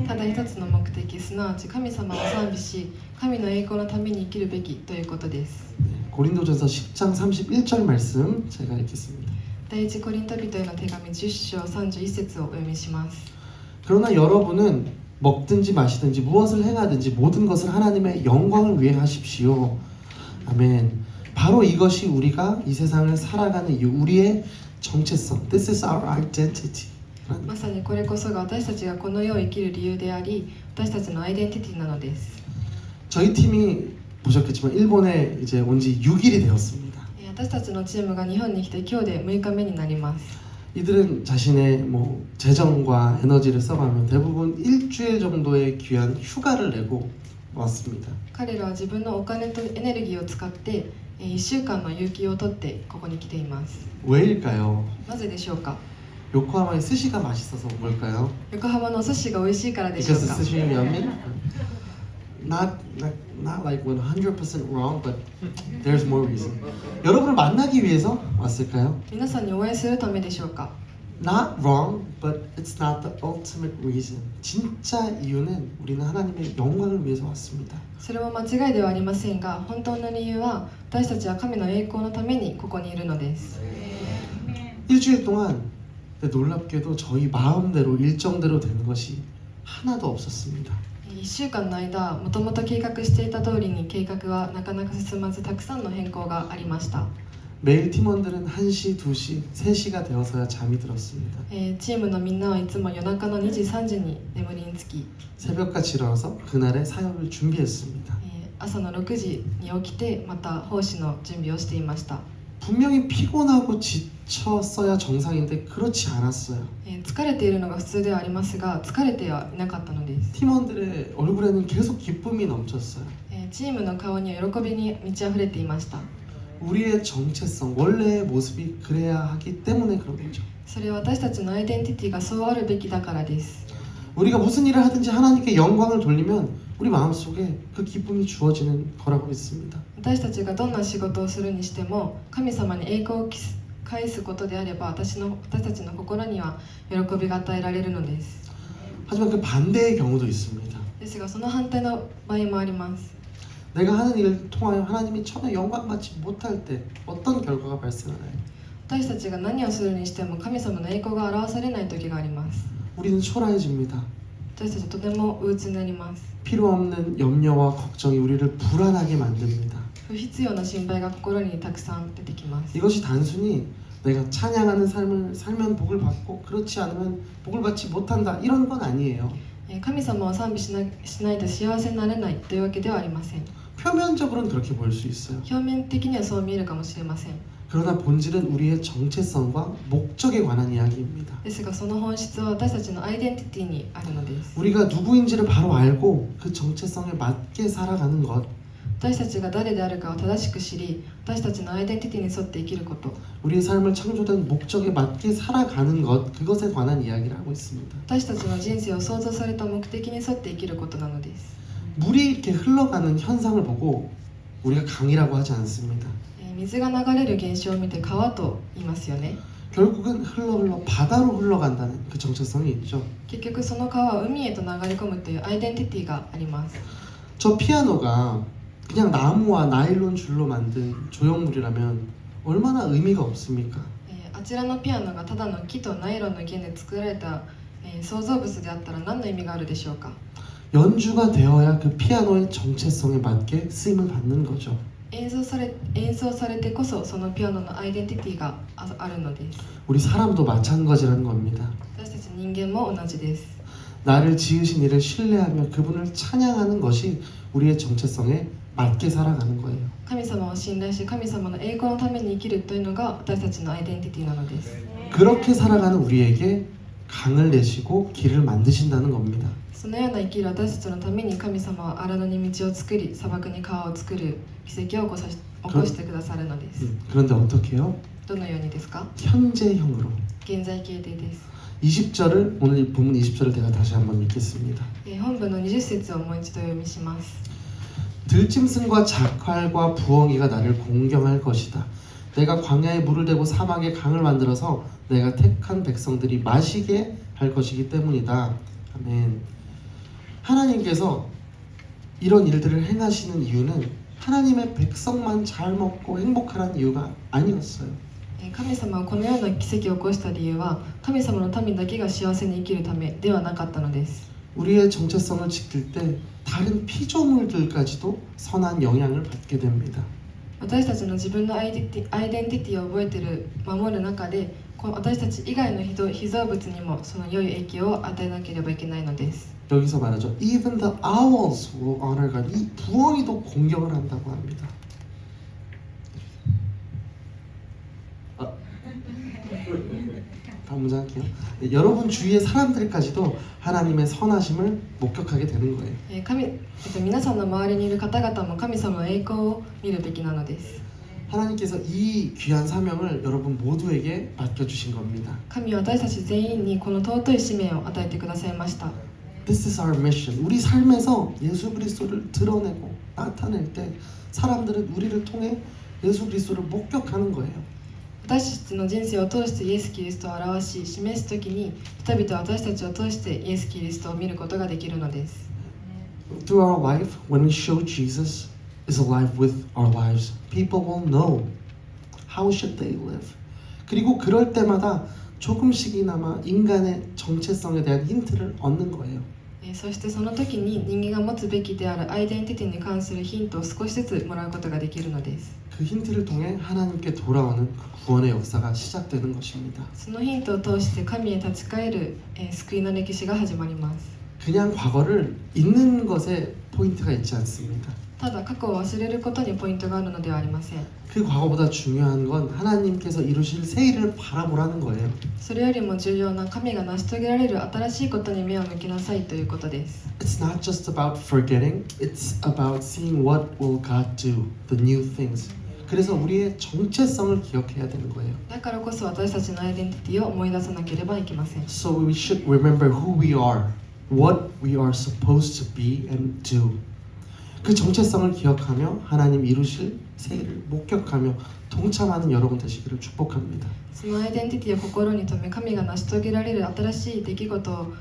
ただ一つの目的、すなわち神様を賛美し、神の栄光のために生きるべきということです。 고린도전서 10장 31절 말씀 제가 읽겠습니다. 第一コリント人への手紙10章31節をお読みします。 그러나 여러분은 먹든지 마시든지 무엇을 행하든지 모든 것을 하나님의 영광을 위해 하십시오. 아멘. 바로 이것이 우리가 이 세상을 살아가는 이유, 우리의 정체성. This is our identity. まさにこれこそが私たちがこの世を生きる理由であり、私たちのアイデンティティなのです。 저희 팀이 보셨겠지만 일본에 이제 온 지 6일이 되었습니다. 私たちのチームが日本に来て今日で6日目になります。 이들은 자신의 뭐 재정과 에너지를 써가면 대부분 일주일 정도의 귀한 휴가를 내고 왔습니다. 彼らは自分のお金とエネルギーを使って1週間の有給を取ってここに来ています。 왜일까요? なぜでしょうか。 요코하마의 스시가 맛있어서 뭘까요? 横浜のお寿司が美味しいからでしょう Because か。 sushi yummy? Not like 100% wrong, but there's more reason. 여러분을 만나기 위해서 왔을까요? 皆さんにお会いするためでしょうか。 Not wrong, but it's not the ultimate reason. 진짜 이유는 우리는 하나님의 영광을 위해서 왔습니다. それも間違いではありませんが、本当の理由は私たちは神の栄光のためにここにいるのです。 일주일 동안 놀랍게도 저희 마음대로 일정대로 되는 것이 하나도 없었습니다. 1週間の間、もともと計画していた通りに計画はなかなか進まず、たくさんの変更がありました。 매일 팀원들은 1시, 2시, 3시가 되어서야 잠이 들었습니다. チームのみんなはいつも夜中の2時、3時に眠りにつき、 새벽같이 일어나서 그날의 사역을 준비했습니다. 朝の6時に起きてまた奉仕の準備をしていました。 분명히 피곤하고 지쳤어야 정상인데 그렇지 않았어요. 疲れているのが普通ではありますが、疲れてはいなかったのです。 팀원들의 얼굴에는 계속 기쁨이 넘쳤어요. チームの顔には喜びに満ち溢れていました。 우리의 정체성, 원래의 모습이 그래야 하기 때문에 그런 거죠. それは私たちのアイデンティティがそうあるべきだからです。 우리가 무슨 일을 하든지 하나님께 영광을 돌리면 우리 마음속에 그 기쁨이 주어지는 거라고 믿습니다. 私たちがどんな仕事をするにしても、神様に栄光を返すことであれば、私たちの心には喜びが与えられるのです。 하지만 그 반대의 경우도 있습니다. ですがその反対の場合もあります。 내가 하는 일을 통하여 하나님이 전혀 영광 받지 못할 때 어떤 결과가 발생하나요? 私たちが何をするにしても神様の栄光が表されない時があります。 우리는 초라해집니다. 私たちはとても憂鬱になります。 필요 없는 염려와 걱정이 우리를 불안하게 만듭니다. 不必要な心配が心にたくさん出てきます。 이것이 단순히 내가 찬양하는 삶을 살면 복을 받고 그렇지 않으면 복을 받지 못한다 이런 건 아니에요. 神様を賛美しないと幸せになれないというわけではありません。 표면적으로는 그렇게 보일 수 있어요. 表面的にはそう見えるかもしれません。 그러나 본질은 우리의 정체성과 목적에 관한 이야기입니다. ですがその本質は私たちのアイデンティティにあるのです。 우리가 누구인지를 바로 알고 그 정체성에 맞게 살아가는 것, 私たちが誰であるかを正しく知り、私たちのアイデンティティに沿って生きること、 우리의 삶을 창조된 목적에 맞게 살아가는 것, 그것에 관한 이야기를 하고 있습니다. 私たちの人生を創造された目的に沿って生きることなのです。 물이 이렇게 흘러가는 현상을 보고 우리가 강이라고 하지 않습니다. 水が流れる現象を見て川と言いますよね。 결국은 흘러 바다로 흘러간다는 그 정체성이 있죠. 結局その川は海へと流れ込むというアイデンティティがあります。 저 피아노가 그냥 나무와 나일론 줄로 만든 조형물이라면 얼마나 의미가 없습니까? あちらのピアノがただの木とナイロンの弦で作られた、創造物であったら何の意味があるでしょうか。 연주가 되어야 그 피아노의 정체성에 맞게 쓰임을 받는 거죠. 演奏されてこそそのピアノのアイデンティティがあるのです。 우리 사람도 마찬가지라는 겁니다. 私たち人間も同じです。 나를 지으신 이를 신뢰하며 그분을 찬양하는 것이 우리의 정체성에 맞게 살아가는 거예요. 神様を信頼し神様の栄光のために生きるというのが私たちのアイデンティティなのです。 그렇게 살아가는 우리에게 강을 내시고 길을 만드신다는 겁니다. そのような生きる私たちのために神様は荒野に道を作り砂漠に川を作る奇跡を起こしてくださるのです。 그런데 어떻게 해요? どのようにですか？ 현재형으로. 現在形でです。 20절을 오늘 본문 20절을 제가 다시 한번 읽겠습니다. 本文の20節をもう一度読みします。 들짐승과 작활과 부엉이가 나를 공경할 것이다. 내가 광야에 물을 대고 사막에 강을 만들어서 내가 택한 백성들이 마시게 할 것이기 때문이다. 아멘. 하나님께서 이런 일들을 행하시는 이유는 하나님의 백성만 잘 먹고 행복하라는 이유가 아니었어요. 神様はこのような奇跡を起こした理由は神様の民だけが幸せに生きるためではなかったのです。 우리의 정체성을 지킬 때 다른 피조물들까지도 선한 영향을 받게 됩니다. 私たちの自分のアイデンティティを覚えている守る中で私たち以外の被造物にもその良い影響を与えなければいけないのです。 여기서 말하죠. Even the owls will honor God. 이 부엉이도 공경을 한다고 합니다. 다음 문제 할게요. 네, 여러분 주위의 사람들까지도 하나님의 선하심을 목격하게 되는 거예요. 皆さんの周りにいる方々も神様の栄光を見るべきなのです。 하나님께서 이 귀한 사명을 여러분 모두에게 맡겨주신 겁니다. 神は私たち全員にこの尊い使命を与えてくださいました。 This is our mission. 우리 삶에서 예수 그리스도를 드러내고 나타낼 때 사람들은 우리를 통해 예수 그리스도를 목격하는 거예요. 私たちの人生を通してイエス・キリストを表し示すときに人々は私たちを通してイエス・キリストを見ることができるのです。 Through our life, when we show Jesus is alive with our lives, people will know how should they live. 그리고 그럴 때마다 조금씩이나마 인간의 정체성에 대한 힌트를 얻는 거예요. そしてその時に人間が持つべきであるアイデンティティに関するヒントを少しずつもらうことができるのです。 그 힌트를 통해 하나님께 돌아오는 그 구원의 역사가 시작되는 것입니다. そのヒントを通して神へ立ち返る救いの歴史が始まります。 그냥 과거를 잊는 것에 포인트가 있지 않습니다. ただ過去を忘れることにポイントがあるのではありません。 그 과거보다 중요한 건 하나님께서 이루실 새 일을 바라보라는 거예요. それよりも重要な神が成し遂げられる新しいことに目を向けなさいということです。 It's not just about forgetting, it's about seeing what will God do, the new things. 그래서 우리의 정체성을 기억해야 되는 거예요. だからこそ私たちのアイデンティティを思い出さなければいけません。 So we should remember who we are, what we are supposed to be and do. 그 정체성을 기억하며 하나님 이루실 새 일을 목격하며 동참하는 여러분 되시기를 축복합니다. そのアイデンティティを心に留め神が成し遂げられる新しい出来事を、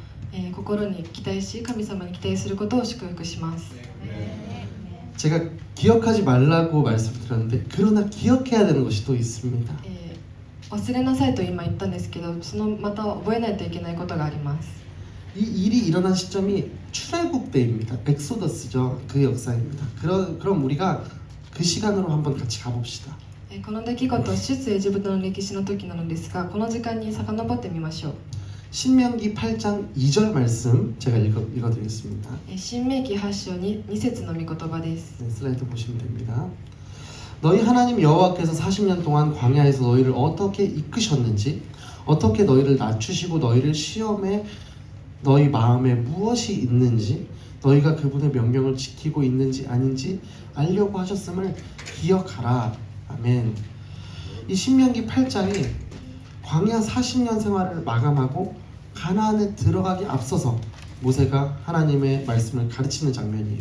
心に期待し神様に期待することを祝福します。 제가 기억하지 말라고 말씀드렸는데 그러나 기억해야 되는 것이 또 있습니다. 忘れなさいと今言ったんですけどそのまた覚えないといけないことがあります。 이 일이 일어난 시점이 출애굽 때입니다. 엑소더스죠. 그 역사입니다. 그럼 우리가 그 시간으로 한번 같이 가봅시다. この出来事は出エジプトの歴史の時なのですがこの時間に遡ってみましょう。 신명기 8장 2절 말씀 제가 읽어드리겠습니다. 新明記8章に2節の御言葉です。 네, 슬라이드 보시면 됩니다. 너희 하나님 여호와께서 40년 동안 광야에서 너희를 어떻게 이끄셨는지 어떻게 너희를 낮추시고 너희를 시험에 너희 마음에 무엇이 있는지 너희가 그분의 명령을 지키고 있는지 아닌지 알려고 하셨음을 기억하라. 아멘. 이 신명기 8장이 광야 40년 생활을 마감하고 가나안에 들어가기 앞서서 모세가 하나님의 말씀을 가르치는 장면이에요.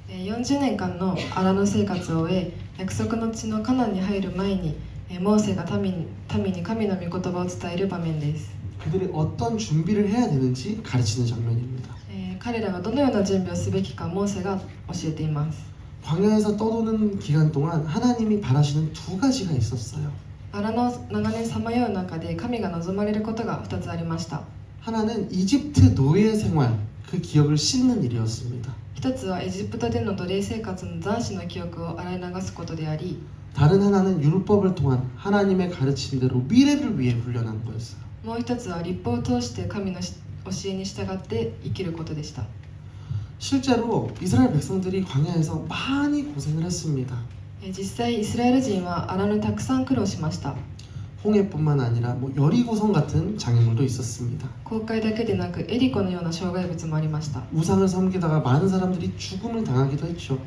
40年間の荒野生活を終え約束の地のカナンに入る前にモーセが民に神の御言葉を伝える場面です。 그들이 어떤 준비를 해야 되는지 가르치는 장면입니다. 彼らがどのような準備をすべきかモーセが教えています。 광야에서 떠도는 기간 동안 하나님이 바라시는 두 가지가 있었어요. 荒野を長年さまよう中で神が望まれることが2つありました。 하나는 이집트 노예 생활 그 기억을 씻는 일이었습니다. 一つはエジプトでの奴隷生活の残滓の記憶を洗い流すことであり 다른 하나는 율법을 통한 하나님의 가르친 대로 미래를 위해 훈련한 거였어요. もう一つは立法を通して神の教えに従って生きることでした。 실제로 이스라엘 백성들이 광야에서 많이 고생을 했습니다. 実際イスラエル人は荒野たくさん苦労しました。 홍해뿐만 아니라 여리고성 같은 장애물도 있었습니다. 航海だけでなくエリコのような障害物もありました。 우상을 섬기다가 많은 사람들이 죽음을 당하기도 했죠.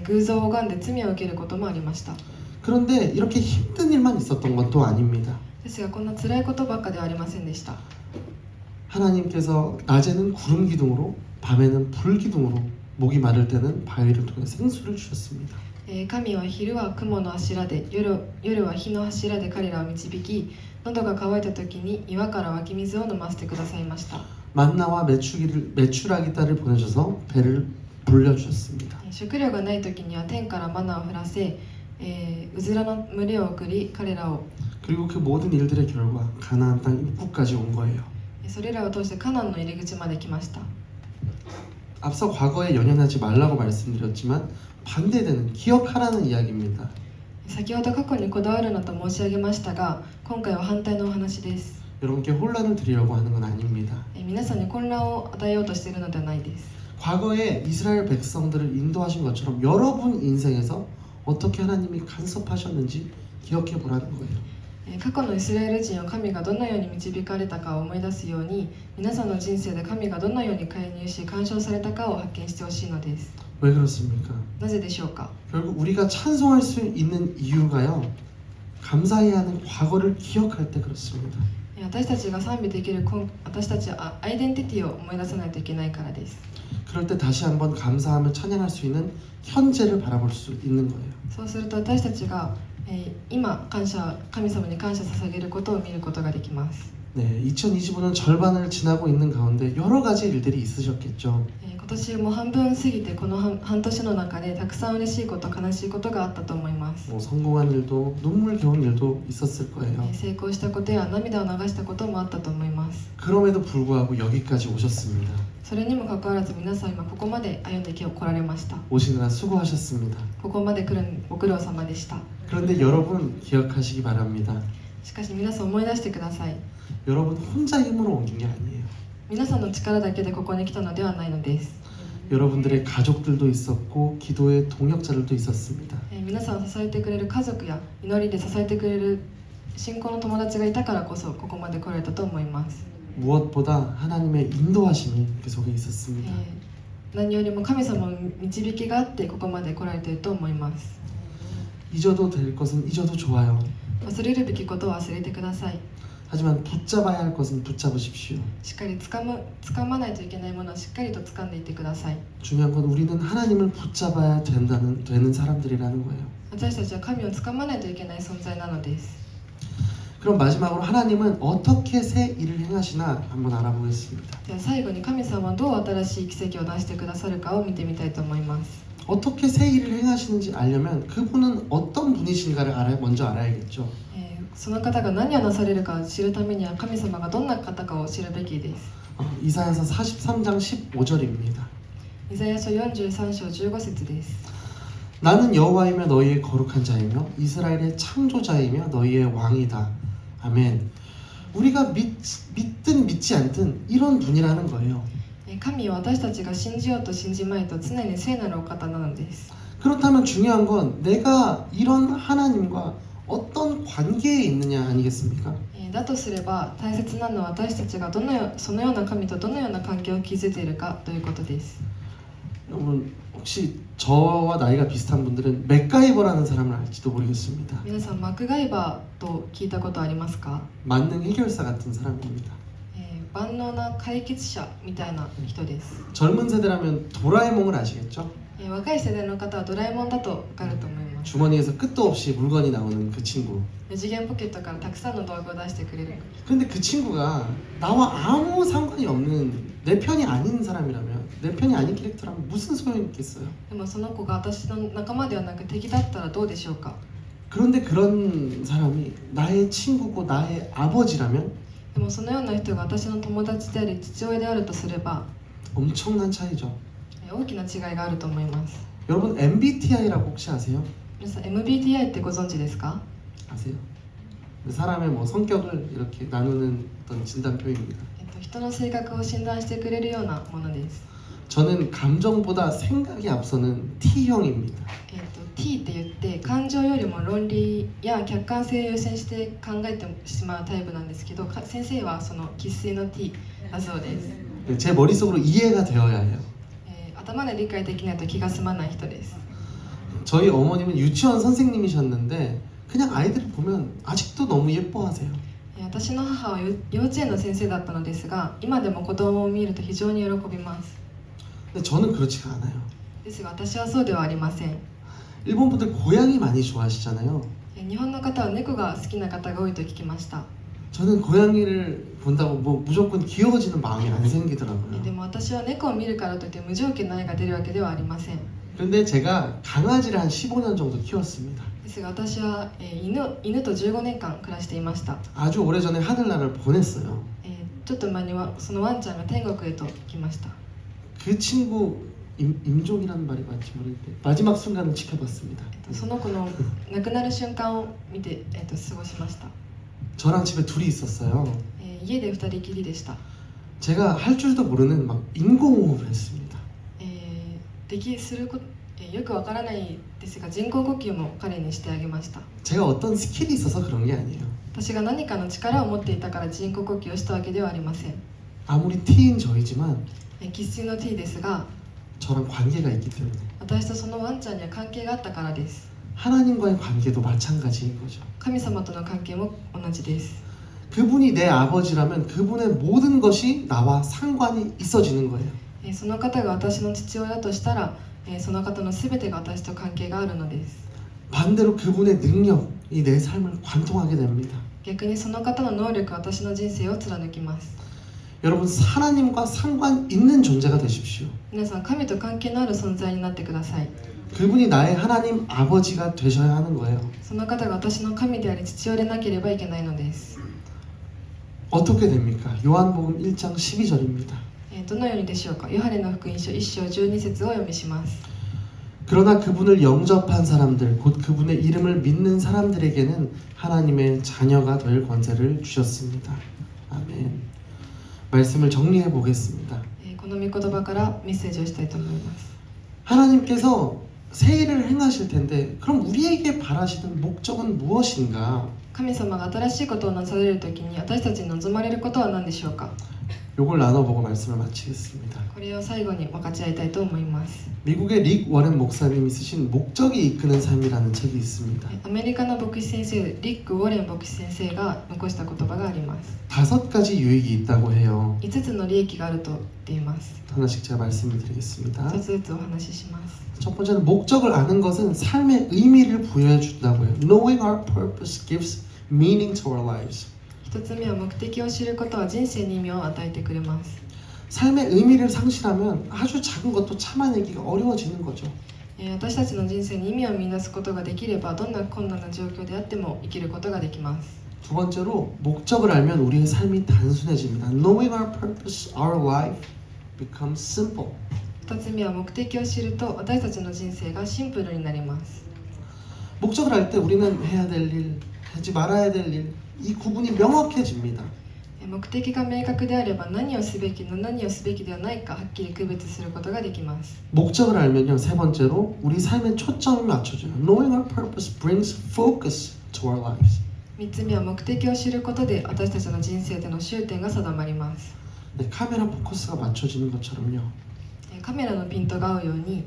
偶像を拝んで罪を受けることもありました。 그런데 이렇게 힘든 일만 있었던 건 또 아닙니다. ですがこんな辛いことばっかではありませんでした。 하나님께서 낮에는 구름 기둥으로 밤에는 불 기둥으로 목이 마를 때는 바위를 통해 생수를 주셨습니다. 神は昼は雲の柱で夜は火の柱で彼らを導き、喉が渇いた時に岩から湧き水を飲ませてくださいました。 만나와 메추라기 딸을 보내셔서 배를 불려주셨습니다. 食料がない時には天からマナを降らせ、うずらの群れを送り彼らを 그리고 그 모든 일들의 결과 가나안 땅 입구까지 온 거예요. それらを通してカナンの入り口まで来ました。 앞서 과거에 연연하지 말라고 말씀드렸지만 반대되는 기억하라는 이야기입니다. 先ほど過去にこだわるなと申し上げましたが、今回は反対のお話です。 여러분께 혼란을 드리려고 하는 건 아닙니다. 皆さんに混乱を与えようとしているのではないです。 과거에 이스라엘 백성들을 인도하신 것처럼 여러분 인생에서 어떻게 하나님이 간섭하셨는지 기억해 보라는 거예요. 過去のイスラエル人を神がどのように導かれたかを思い出すように、皆さんの人生で神がどのように介入し干渉されたかを発見してほしいのです。 왜 그렇습니까? なぜでしょうか。 결국 우리가 찬송할 수 있는 이유가요, 감사해야 하는 과거를 기억할 때 그렇습니다. 私たちが賛美できる私たちはアイデンティティを思い出さないといけないからです。 그럴 때 다시 한번 감사하며 찬양할 수 있는 현재를 바라볼 수 있는 거예요. そうすると私たちが、今神様に感謝捧げることを見ることができます。 네, 2025년 절반을 지나고 있는 가운데 여러 가지 일들이 있으셨겠죠. 今年も半分過ぎてこの半年の中でたくさん嬉しいこと悲しいことがあったと思います。 성공한 일도 눈물겨운 일도 있었을 거예요. 成功したことや涙を流したこともあったと思います。 그럼에도 불구하고 여기까지 오셨습니다. それにもかかわらず皆さん今ここまで歩んで来られました。 오시느라 수고하셨습니다. ここまで来るご苦労様でした。 그런데 여러분 기억하시기 바랍니다. しかし皆さん思い出してください。 여러분 혼자 힘으로 옮긴 게 아니에요. 皆さんの力だけでここに来たのではないのです。 여러분들의 가족들도 있었고 기도의 동역자들도 있었습니다. 皆さんを支えてくれる家族や祈りで支えてくれる信仰の友達がいたからこそここまで来られたと思います。 무엇보다 하나님의 인도하심이 그 속에 있었습니다. 何よりも神様の導きがあってここまで来られていると思います。 잊어도 될 것은 잊어도 좋아요. 忘れるべきことを忘れてください。 하지만 붙잡아야 할 것은 붙잡으십시오. しっかり掴まないといけないものはしっかりと掴んでいってください。 중요한 건 우리는 하나님을 붙잡아야 되는 사람들이라는 거예요. 私たちは神を掴まないといけない存在なのです。 그럼 마지막으로 하나님은 어떻게 새 일을 행하시나 한번 알아보겠습니다. では最後に神様はどう新しい奇跡を出してくださるかを見てみたいと思います。 어떻게 새 일을 행하시는지 알려면 그분은 어떤 분이신가를 먼저 알아야겠죠. その方が何をなされるかを知るためには神様がどんな方かを知るべきです。 이사야서 43장 15절입니다. イザヤ書43章15節です。 나는 여호와이며 너희의 거룩한 자이며 이스라엘의 창조자이며 너희의 왕이다. 아멘. 우리가 믿든 믿지 않든 이런 분이라는 거예요. 神は私たちが信じようと信じまいと常に聖なるお方なのです。 그렇다면 중요한 건 내가 이런 하나님과 어떤 관계에 있느냐 아니겠습니까? だとすれば大切なのは私たちがそのような神とどのような関係を築いているかということです。 여러분 혹시 저와 나이가 비슷한 분들은 맥가이버라는 사람을 알지도 모르겠습니다. 皆さんマクガイバーと聞いたことありますか？ 만능 해결사 같은 사람입니다. 万能な解決者みたいな人です。 젊은 세대라면 도라에몽을 아시겠죠? 若い世代の方はドラえもんだと分かると思います。 주머니에서 끝도 없이 물건이 나오는 그 친구. 4次元ポケットからたくさんの道具を出してくれる。 근데 그 친구가 나와 아무 상관이 없는 내 편이 아닌 사람이라면 내 편이 아닌 캐릭터라면 무슨 소용이 있겠어요? でもその子が私の仲間ではなく敵だったらどうでしょうか？ 그런데 그런 사람이 나의 친구고 나의 아버지라면 でもそのような人が私の友達であり父親であるとすれば 엄청난 차이죠. 大きな違いがあると思います。 여러분 MBTI라고 혹시 아세요? 皆さん MBTI ってご存知ですか？ 아세요? 사람의 뭐 성격을 이렇게 나누는 어떤 진단표입니다. 人の性格を診断してくれるようなものです。 저는 감정보다 생각이 앞서는 T형입니다. T って言って感情よりも論理や客観性を優先して考えてしまうタイプなんですけど、先生はその生粋の T だそうです。 네, 제 머릿속으로 이해가 되어야 해요. 頭で理解できないと気が済まない人です。 저희 어머님은 유치원 선생님이셨는데 그냥 아이들을 보면 아직도 너무 예뻐하세요. 私の母は幼稚園の先生だったのですが、今でも子供を見ると非常に喜びます。 근데 저는 그렇지가 않아요. ですが私はそうではありません。 일본 분들 고양이 많이 좋아하시잖아요. 日本の方は猫が好きな方が多いと聞きました。 저는 고양이를 본다고 뭐 무조건 귀여워지는 마음이 안 で 생기더라고요. も私は猫を見るからといって無条件の愛が出るわけではありません。 그런데 제가 강아지를 한 15년 정도 키웠습니다. ですが私は、犬と15年間暮らしていました。 아주 오래전에 하늘나라를 보냈어요. ちょっと前にはそのワンちゃんが天国へと来ました。 그 친구 임종이라는 말이 맞지 모르겠는데 마지막 순간을 지켜봤습니다. その子の亡くなる瞬間を見て、過ごしました。 저랑 집에 둘이 있었어요. 家で2人きりでした。 제가 할 줄도 모르는 막 인공호흡을 했습니다. すること、よくわからないですが人工呼吸も彼にしてあげました。 제가 어떤 스킬이 있어서 그런 게 아니에요. 私が何かの力を持っていたから人工呼吸をしたわけではありません。 아무리 T인 저이지만 生粋の T ですが、 저랑 관계가 있기 때문에 私とそのワンちゃんには関係があったからです。 하나님과의 관계도 마찬가지인 거죠. 神様との関係も同じです。 그분이 내 아버지라면 그분의 모든 것이 나와 상관이 있어지는 거예요. その方が私の父親だとしたら、その方の全てが私と関係があるのです。 반대로 그분의 능력이 내 삶을 관통하게 됩니다. 逆にその方の能力は私の人生を貫きます。 여러분 하나님과 상관 있는 존재가 되십시오. 皆さん、神と関係のある存在になってください。 그분이 나의 하나님 아버지가 되셔야 하는 거예요. その方が私の神であり父親でなければいけないのです。 어떻게 됩니까? 요한복음 1장 12절입니다. どのようにでしょうか。ヨハネの福音書1章12節をお読みします。 그러나 그분을 영접한 사람들, 곧 그분의 이름을 믿는 사람들에게는 하나님의 자녀가 될 권세를 주셨습니다. 아멘. 말씀을 정리해 보겠습니다. この御言葉からメッセージをしたいと思います。 하나님께서 새 일을 행하실 텐데 그럼 우리에게 바라시는 목적은 무엇인가? 神様が新しいことをなされるときに私たちに望まれることは何でしょうか。 요걸 나눠보고 말씀을 마치겠습니다. これを最後に分かち合いたいと思います。 미국의 릭 워렌 목사님이 쓰신 목적이 이끄는 삶이라는 책이 있습니다. アメリカの牧師先生、リック・ウォレン牧師先生が残した言葉があります。 5가지 유익이 있다고 해요. 5つの利益があると言っています。 하나씩 제가 말씀을 드리겠습니다. 1つずつお話しします。 첫 번째는 목적을 아는 것은 삶의 의미를 부여해 준다고요. Knowing our purpose gives meaning to our lives. 1つ目は目的を知ることは人生に意味を与えてくれます。 삶의 의미를 상실하면 아주 작은 것도 참아내기가 어려워지는 거죠. 私たちの人生に意味を見出すことができればどんな困難な状況であっても生きることができます。 두 번째로 목적을 알면 우리의 삶이 단순해집니다. Knowing our purpose, our life becomes simple. 2つ目は目的を知ると私たちの人生がシンプルになります。 목적을 알 때 우리는 해야 될 일, 하지 말아야 될 일, 이 구분이 명확해집니다. 目的が明確であれば何をすべきの何をすべきではないかはっきり区別することができます。 목적을 알면요, 세 번째로 우리 삶의 초점이 맞춰져요. Knowing our purpose brings focus to our lives. 3つ目は目的を知ることで私たちの人生での終点が定まります。 네, 카메라 포커스가 맞춰지는 것처럼요. カメラのピントが合うように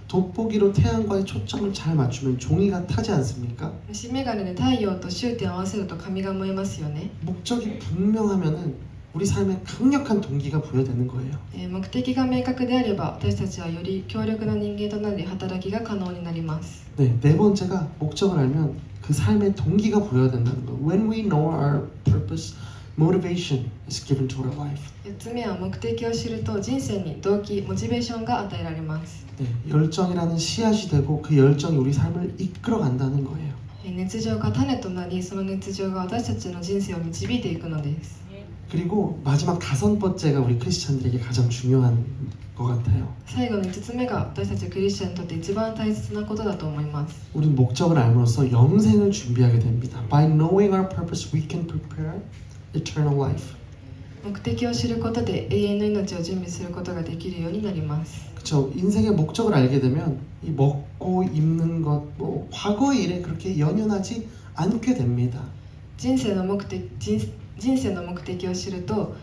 돋보기로 태양과의 초점을 잘 맞추면 종이가 타지 않습니까? 虫眼鏡で太陽と終点を合わせると紙が燃えますよね。 목적이 분명하면은 우리 삶에 강력한 동기가 부여되는 거예요. 目的が明確であれば私たちはより強力な人間となり働きが可能になります。 네, 네 번째가 목적을 알면 그 삶에 동기가 부여된다는 거예요. When we know our purpose, motivation is given to our life. 4つ目は目的を知ると人生に動機、モチベーションが与えられます。 네, 열정이라는 씨앗이 되고 그 열정이 우리 삶을 이끌어 간다는 거예요. 熱情が種となりその熱情が私たちの人生を導いていくのです。 그리고 마지막 5번째가 우리 크리스찬들에게 가장 중요한 것 같아요. 最後の5つ目が私たちクリスチャンにとって一番大切なことだと思います。 우린 목적을 알므로써 영생을 준비하게 됩니다. By knowing our purpose, we can prepare eternal life. 目的を知ることで永遠の命を準備することができるようになります。 그렇죠. 인생의 목적을 알게 되면 이 먹고 입는 것, 뭐 과거의 일에 그렇게 연연하지 않게 됩니다. 人生の目的を知ると、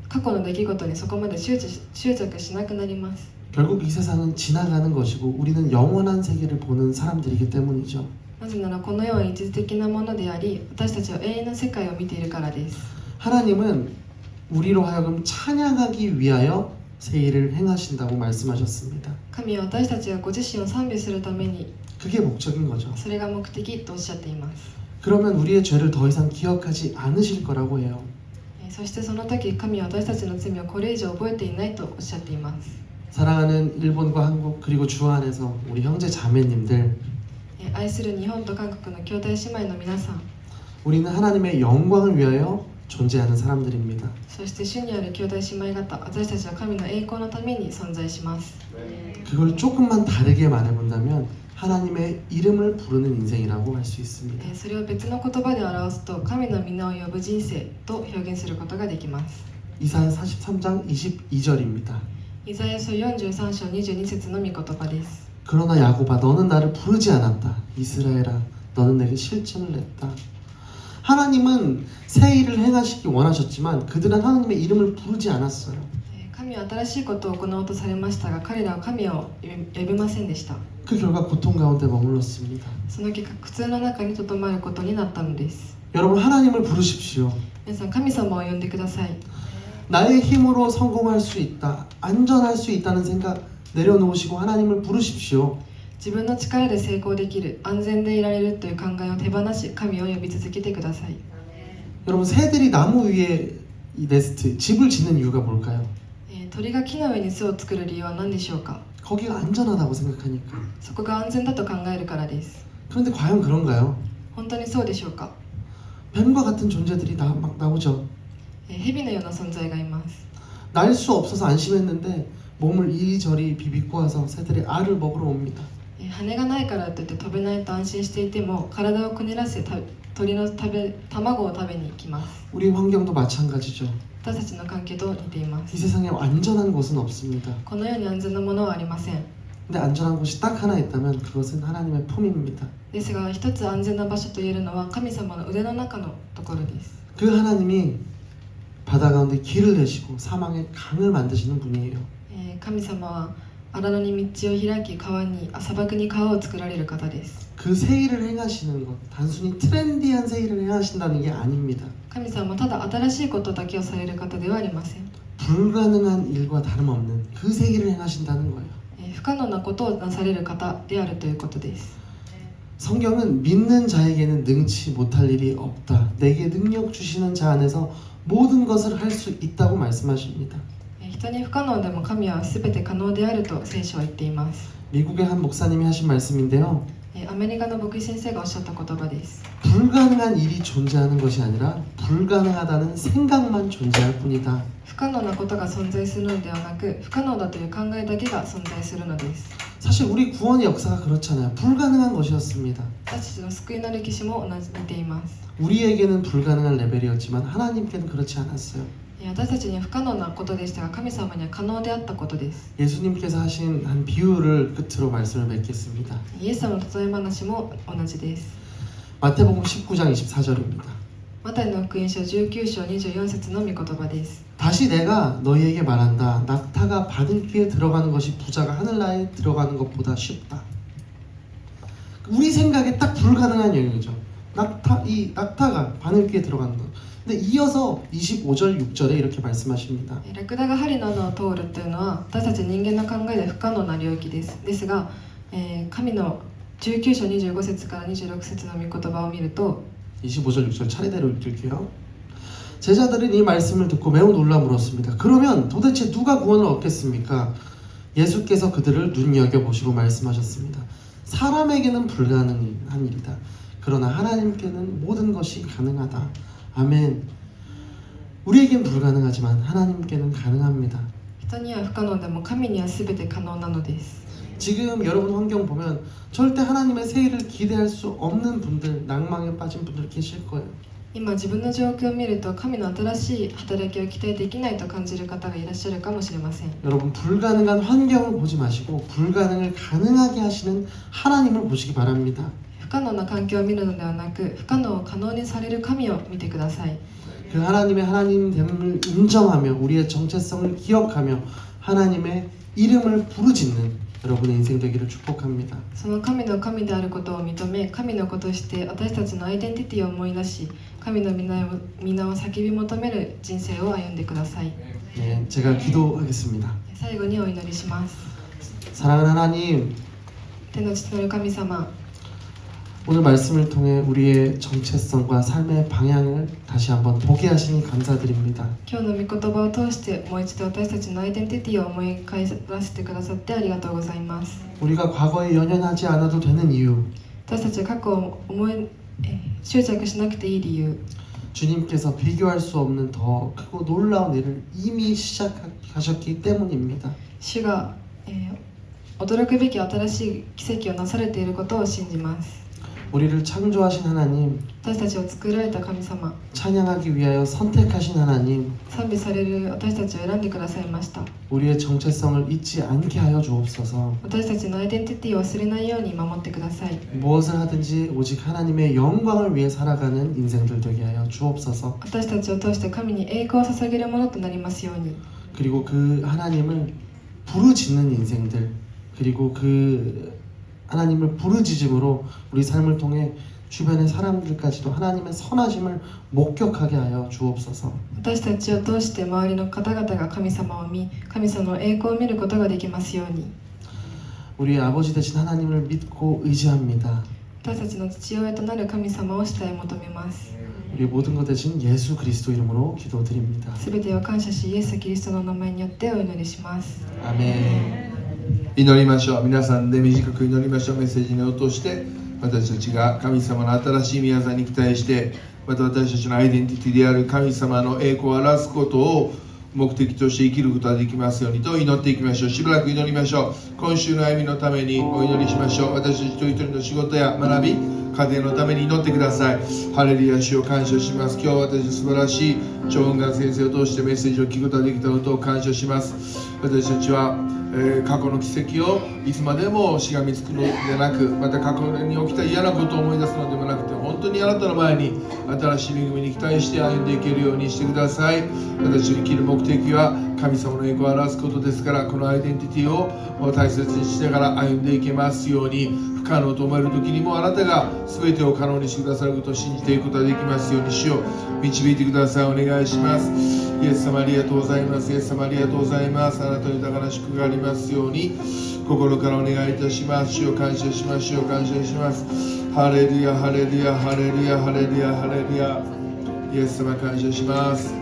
過去の出来事にそこまで執着しなくなります。 결국 이 세상은 지나가는 것이고 우리는 영원한 세계를 보는 사람들이기 때문이죠. なぜならこの世は一時的なものであり、私たちは永遠の世界を見ているからです。 하나님은 우리로 하여금 찬양하기 위하여 새 일을 행하신다고 말씀하셨습니다. 神は私たちがご自身を賛美するために 그게 목적인 거죠. それが目的とおっしゃっています。 그러면 우리의 죄를 더 이상 기억하지 않으실 거라고 해요. そしてその時神は私たちの罪をこれ以上覚えていないとおっしゃっています。 사랑하는 일본과 한국 그리고 주 안에서 우리 형제 자매님들, 愛する日本と韓国の兄弟姉妹の皆さん、 우리는 하나님의 영광을 위하여 존재하는 사람들입니다. そして主にある兄弟姉妹方、私たちは神の栄光のために存在します。 그걸 조금만 다르게 말해본다면 하나님의 이름을 부르는 인생이라고 할 수 있습니다. それを別の言葉で表すと神の皆を呼ぶ人生と表現することができます。 이사야 43장 22절입니다. イザヤ書43章22節の御言葉です。 그러나 야곱아 너는 나를 부르지 않았다. 이스라엘아 너는 내게 실천을 냈다. 하나님은 새 일을 행하시기 원하셨지만 그들은 하나님의 이름을 부르지 않았어요. 神は新しいことを行おうとされましたが、彼らは神を呼びませんでした。 그 결과 고통 가운데 머물렀습니다. その結果、苦痛の中にとどまることになったのです。 여러분 하나님을 부르십시오. 皆さん、神様を呼んでください。 나의 힘으로 성공할 수 있다, 안전할 수 있다는 생각 내려놓으시고 하나님을 부르십시오. 自分の力で成功できる、安全でいられるという考えを手放し、神を呼び続けてください。 여러분 새들이 나무 위에 이 네스트, 집을 짓는 이유가 뭘까요? 鳥が木の上に巣を作る理由は何でしょうか。 거기가 안전하다고 생각하니까. そこが安全だと考えるからです。 그런데 과연 그런가요? 本当にそうでしょうか。 뱀과 같은 존재들이 막 나오죠. 蛇のような存在がいます。 날 수 없어서 안심했는데 몸을 이리저리 비비고 와서 새들이 알을 먹으러 옵니다. 羽がないからといって飛べないと安心していても、体をくねらせ鳥の卵を食べに行きます。 우리 환경도 마찬가지죠. 私たちの関係と似ていま 이 す。 세상에 안전한 곳은 없습니다. この世に安全なものはありません。 근데 안전한 곳이 딱 하나 있다면 그것은 하나님의 품입니다. ですが、一つ安全な場所と言えるのは神様の腕の中のところです。 그 하나님이 바다 가운데 길을 내시고 사망의 강을 만드시는 분이에요. 神様は荒野に道を開き、砂漠に川を作られる方です。 그 새 일을 행하시는 것, 단순히 트렌디한 새 일을 행하신다는 게 아닙니다. 神様はただ新しいことだけをされる方ではありません。 불가능한 일과 다름없는 그 새 일을 행하신다는 거예요. 不可能なことをなされる方であるということです。 성경은 믿는 자에게는 능치 못할 일이 없다. 내게 능력 주시는 자 안에서 모든 것을 할 수 있다고 말씀하십니다. 人に不可能でも神は全て可能であると聖書は言っています。 미국의 한 목사님이 하신 말씀인데요. アメリカの牧師先生がおっしゃった言葉です。 불가능한 일이 존재하는 것이 아니라 불가능하다는 생각만 존재할 뿐이다. 不可能なことが存在するのではなく、不可能だという考えだけが存在するのです。 사실 우리 구원의 역사가 그렇잖아요. 불가능한 것이었습니다. 私たちの救いの歴史も同じ似ています。 우리에게는 불가능한 레벨이었지만 하나님께는 그렇지 않았어요. 私たちには不可能なことでしたが、神様には可能であったことです。 예수님께서 하신 한 비유를 끝으로 말씀을 맺겠습니다. イエス様の例え話も同じです。 마태복음 19장 24절입니다. マタイの福音書19章24節の御言葉です。 다시 내가 너희에게 말한다. 낙타가 바늘귀에 들어가는 것이 부자가 하늘나라에 들어가는 것보다 쉽다. 우리 생각에 딱 불가능한 영역이죠. 낙타가 바늘귀에 들어가는 것. 근데 이어서 25절 6절에 이렇게 말씀하십니다. ラクダが針の穴を通るというのは私たち人間の考えで不可能な領域です。ですが、神の19章25節から26節の御言葉を見ると 25절 6절 차례대로 읽을게요. 제자들은 이 말씀을 듣고 매우 놀라 물었습니다. 그러면 도대체 누가 구원을 얻겠습니까? 예수께서 그들을 눈여겨보시고 말씀하셨습니다. 사람에게는 불가능한 일이다. 그러나 하나님께는 모든 것이 가능하다. 아멘. 우리에겐 불가능하지만 하나님께는 가능합니다. 人には不可能でも神には全て可能なのです。 지금 여러분 환경 보면 절대 하나님의 새 일을 기대할 수 없는 분들, 낭망에 빠진 분들 계실 거예요. 今自分の状況を見ると神の新しい働きを期待できないと感じる方がいらっしゃるかもしれません。 여러분 불가능한 환경을 보지 마시고 불가능을 가능하게 하시는 하나님을 보시기 바랍니다. 不可能な環境を見るのではなく、不可能を可能にされる神を見てください。 그 하나님의 하나님됨을 인정하며 우리의 정체성을 기억하며 하나님의 이름을 부르짖는 여러분의 인생 되기를 축복합니다. その神の神であることを認め、神の子として私たちのアイデンティティを思い出し、神の皆を叫び求める人生を歩んでください。 네, 제가 기도하겠습니다. 最後にお祈りします。 사랑하는 하나님, 天の父なる神様、 오늘 말씀을 통해 우리의 정체성과 삶의 방향을 다시 한번 보게 하시니 감사드립니다. 今日の御言葉を通してもう一度私たちのアイデンティティを思い返らせてくださってありがとうございます。 우리가 과거에 연연하지 않아도 되는 이유, 私たちが過去を執着しなくていい理由、 주님께서 비교할 수 없는 더 크고 놀라운 일을 이미 시작하셨기 때문입니다. 主が、驚くべき新しい奇跡をなされていることを信じます。 우리를 창조하신 하나님, 私たちを作られた神様、 찬양하기 위하여 선택하신 하나님, 賛美される私たちを選んでくださいました。 우리의 정체성을 잊지 않게 하여 주옵소서. 私たちのアイデンティティを忘れないように守ってください。 무엇을 하든지 오직 하나님의 영광을 위해 살아가는 인생들 되게 하여 주옵소서. 私たちを通して神に栄光を捧げるものとなりますように。 그리고 그 하나님을 부르짖는 인생들, 그리고 그 하나님을 부르짖음으로 우리 삶을 통해 주변의 사람들까지도 하나님의 선하심을 목격하게 하여 주옵소서. 私たちを通して周りの方々が神様を見、神様の栄光を見ることができますように。 우리의 아버지 되신 하나님을 믿고 의지합니다. 私たちの父親となる神様を慕い求めます。 우리의 모든 것 되신 예수 그리스도 이름으로 기도드립니다. すべてを感謝し、イエス・キリストの名前によってお祈りします。 아멘. 祈りましょう。皆さんで短く祈りましょう。メッセージに落として私たちが神様の新しい宮座に期待して、また私たちのアイデンティティである神様の栄光を表すことを目的として生きることができますようにと祈っていきましょう。しばらく祈りましょう。今週の歩みのためにお祈りしましょう。私たち一人一人の仕事や学び、家庭のために祈ってください。ハレルヤ、主を感謝します。今日私素晴らしい長雲岩先生を通してメッセージを聞くことができたことを感謝します。私たちは過去の奇跡をいつまでもしがみつくのでなく、また過去に起きた嫌なことを思い出すのでもなくて、本当にあなたの前に新しい恵みに期待して歩んでいけるようにしてください。私の生きる目的は神様の栄光を表すことですから、このアイデンティティを大切にしながら歩んでいけますように、不可能と思える時にもあなたが全てを可能にしてくださることを信じていくことができますように、主を導いてください。お願いします。イエス様ありがとうございます。イエス様ありがとうございます。あなたに豊かな祝福がありますように心からお願いいたします。主を感謝します。主を感謝します。ハレルヤハレルヤハレルヤハレルヤハレルヤ。イエス様感謝します。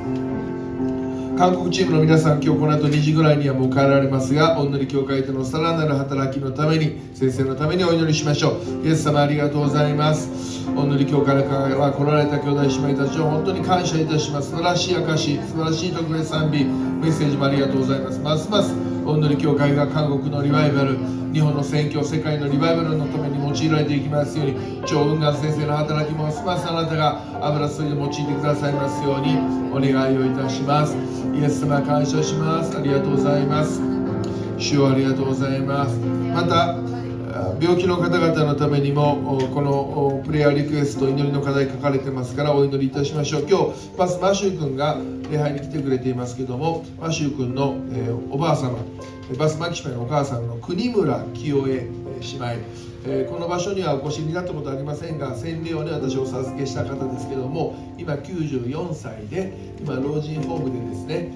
韓国チームの皆さん、今日この後2時ぐらいにはもう帰られますが、お祈り教会でのさらなる働きのために、先生のためにお祈りしましょう。イエス様ありがとうございます。お祈り教会から来られた兄弟姉妹たちを本当に感謝いたします。素晴らしい証、素晴らしい特別賛美、メッセージもありがとうございます。ますますお祈り教会が韓国のリバイバル、日本の宣教、世界のリバイバルのために用いられていきますように、張雲岩先生の働きもますますあなたが油注いで用いてくださいますようにお願いをいたします。イエス様感謝します。ありがとうございます。主よありがとうございます。また病気の方々のためにもこのプレイヤーリクエスト、祈りの課題書かれてますからお祈りいたしましょう。今日マシュー君が礼拝に来てくれていますけども、マシュー君のおばあ様、バスマキシメのお母さんの国村清江姉妹、この場所にはお越しになったことはありませんが、洗礼をね私をお授けした方ですけども、今94歳で今老人ホームでですね、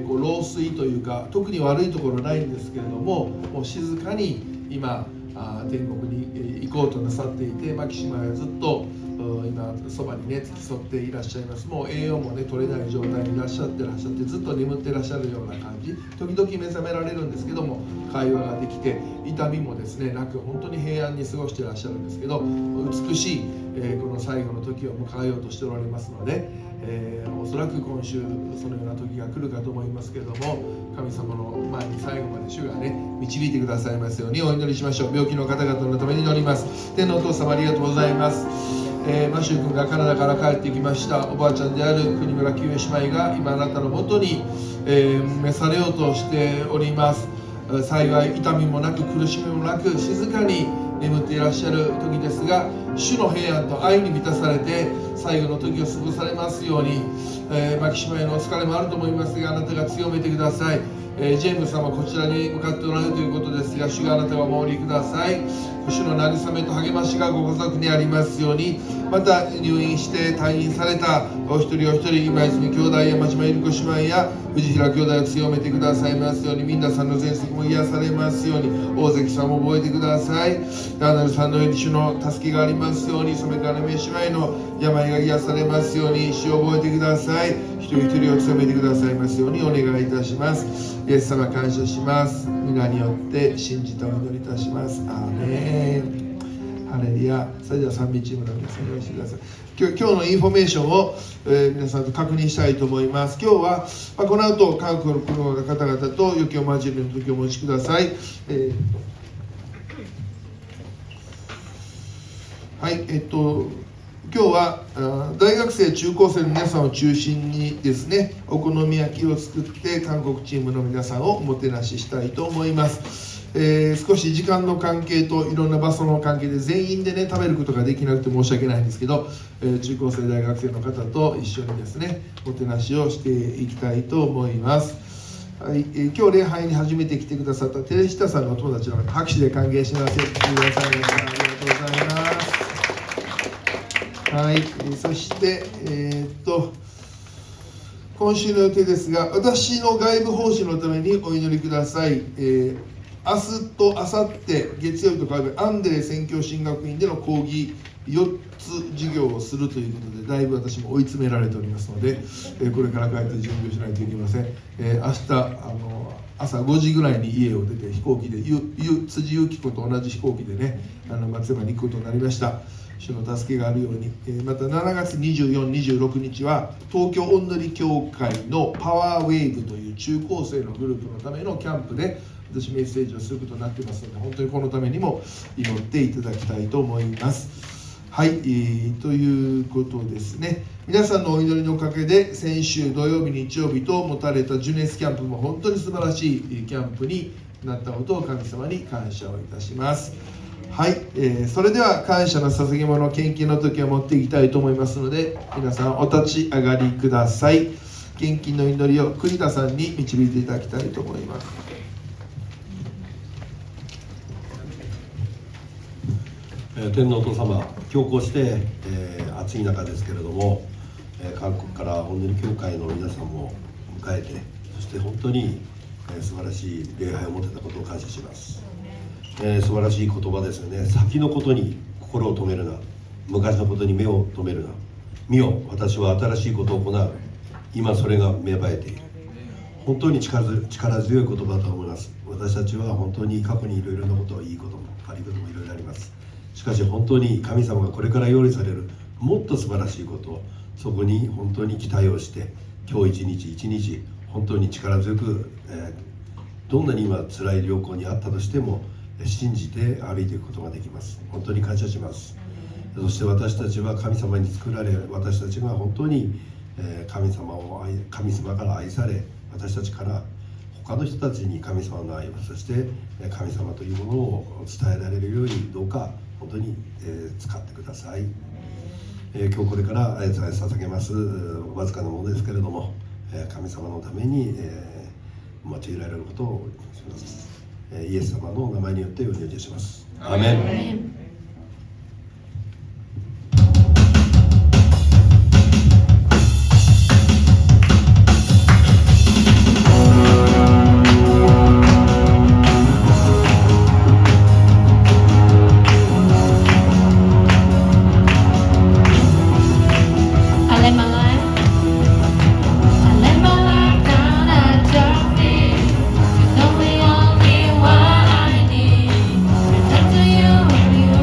老衰というか特に悪いところないんですけれども、もう静かに今天国に行こうとなさっていて、マキシマはずっと今そばにね付き添っていらっしゃいます。もう栄養もね取れない状態にいらっしゃってずっと眠ってらっしゃるような感じ、時々目覚められるんですけども会話ができて、痛みもですねなく本当に平安に過ごしていらっしゃるんですけど、美しい、この最後の時を迎えようとしておられますので、おそらく今週そのような時が来るかと思いますけれども、神様の前に最後まで主がね導いてくださいますようにお祈りしましょう。病気の方々のために祈ります。天のお父様ありがとうございます。マシュー君がカナダから帰ってきました。おばあちゃんである国村清江姉妹が今あなたのもとに、召されようとしております。幸い痛みもなく苦しみもなく静かに眠っていらっしゃる時ですが、主の平安と愛に満たされて最後の時を過ごされますように、マキ姉妹のお疲れもあると思いますが、あなたが強めてください。ジェームス様こちらに向かっておられるということですが、主があなたがお守りください。主の慰めと励ましがご家族にありますように、また入院して退院されたお一人お一人、今泉兄弟や真島ゆり子姉妹や藤平兄弟を強めてくださいますように、皆さんの喘息も癒されますように、大関さんも覚えてください。ダーナルさんのように主の助けがありますように、染川の名姉妹の病が癒されますように、主を覚えてください。一人一人を強めてくださいますようにお願いいたします。イエス様感謝します。皆によって信じてお祈りいたします。アーメン。ハレルヤ。それでは賛美チームの皆さん用意してください。今日のインフォメーションを、皆さんと確認したいと思います。今日は、この後韓国の方々と余興交じりの時をお持ちください。はい、今日は大学生中高生の皆さんを中心にですね、お好み焼きを作って韓国チームの皆さんをおもてなししたいと思います。少し時間の関係といろんな場所の関係で全員でね食べることができなくて申し訳ないんですけど、中高生大学生の方と一緒にですねおもてなしをしていきたいと思います。はい、今日礼拝に初めて来てくださったテレシタさんのお友達の方、拍手で歓迎します。来てくださいました。ありがとうございます。はい、そして、今週の予定ですが、私の外部奉仕のためにお祈りください。明日と明後日月曜日と火曜日、アンデレ宣教神学院での講義4つ授業をするということで、だいぶ私も追い詰められておりますので、これから帰って準備をしないといけません。明日朝5時ぐらいに家を出て飛行機で辻由紀子と同じ飛行機でね松山に行くことになりました。主の助けがあるように、また7月24、26日は東京おんぬり協会のパワーウェーブという中高生のグループのためのキャンプで私メッセージをすることになっていますので、本当にこのためにも祈っていただきたいと思います。はい、ということですね。皆さんのお祈りのおかげで先週土曜日日曜日と持たれたジュネスキャンプも本当に素晴らしいキャンプになったことを神様に感謝をいたします。はい、それでは感謝の捧げ物献金の時を持っていきたいと思いますので、皆さんお立ち上がりください。献金の祈りを栗田さんに導いていただきたいと思います。天皇お父様、強行して、暑い中ですけれども、韓国からおんぬり教会の皆さんも迎えて、そして本当に、素晴らしい礼拝を持てたことを感謝します。素晴らしい言葉ですよね。先のことに心を止めるな、昔のことに目を止めるな。見よ、私は新しいことを行う。今それが芽生えている。本当に力強い言葉だと思います。私たちは本当に過去にいろいろなこと、いいことも悪いこともいろいろあります。しかし本当に神様がこれから用意されるもっと素晴らしいこと、そこに本当に期待をして、今日一日一日本当に力強く、どんなに今辛い良好にあったとしても信じて歩いていくことができます。本当に感謝します。そして私たちは神様に作られ、私たちが本当に神様から愛され、私たちから他の人たちに神様の愛を、そして神様というものを伝えられるようにどうか本当に使ってください。今日これから捧げますわずかなものですけれども、神様のために用いられることをします。イエス様の名前によってお祈りいたします。アーメン。You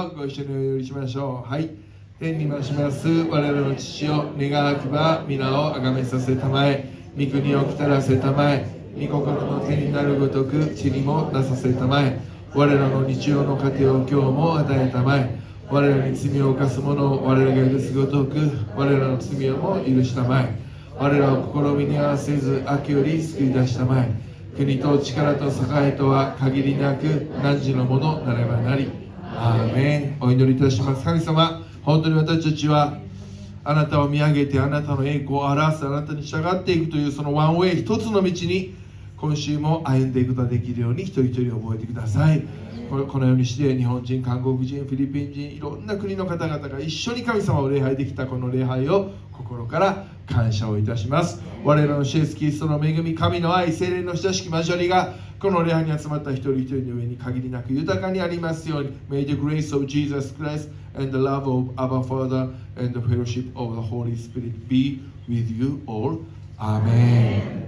をご一緒にお祈りしましょう。はい。天に増します我らの父よ、願わくば皆をあがめさせたまえ、御国を来たらせたまえ、御心の手になるごとく地にもなさせたまえ、我らの日常の糧を今日も与えたまえ、我らに罪を犯す者を我らが許すごとく我らの罪をも許したまえ、我らを試みに合わせず悪より救い出したまえ、国と力と栄とは限りなく汝のものなればなり。アーメン。お祈りいたします。神様、本当に私たちはあなたを見上げてあなたの栄光を表す、あなたに従っていくというそのワンウェイ、一つの道に今週も歩んでいくことができるように一人一人覚えてください。このようにして日本人、韓国人、フィリピン人、いろんな国の方々が一緒に神様を礼拝できたこの礼拝を心から感謝をいたします。我らの主イエスキリストの恵み、神の愛、聖霊の親しき交わりがこの礼拝に集まった一人一人の上に限りなく豊かにありますように。 May the grace of Jesus Christ and the love of our Father and the fellowship of the Holy Spirit be with you all. Amen.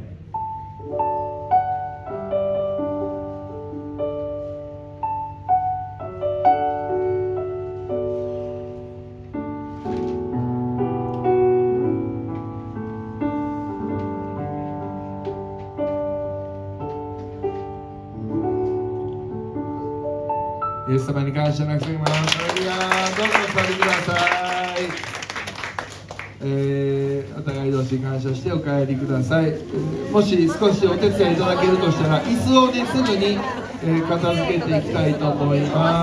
イエス様に感謝なくてます。ハレルヤ。どうぞお座りください。お互い同士感謝してお帰りください。もし少しお手伝いいただけるとしたら椅子をねすぐに片付けていきたいと思います。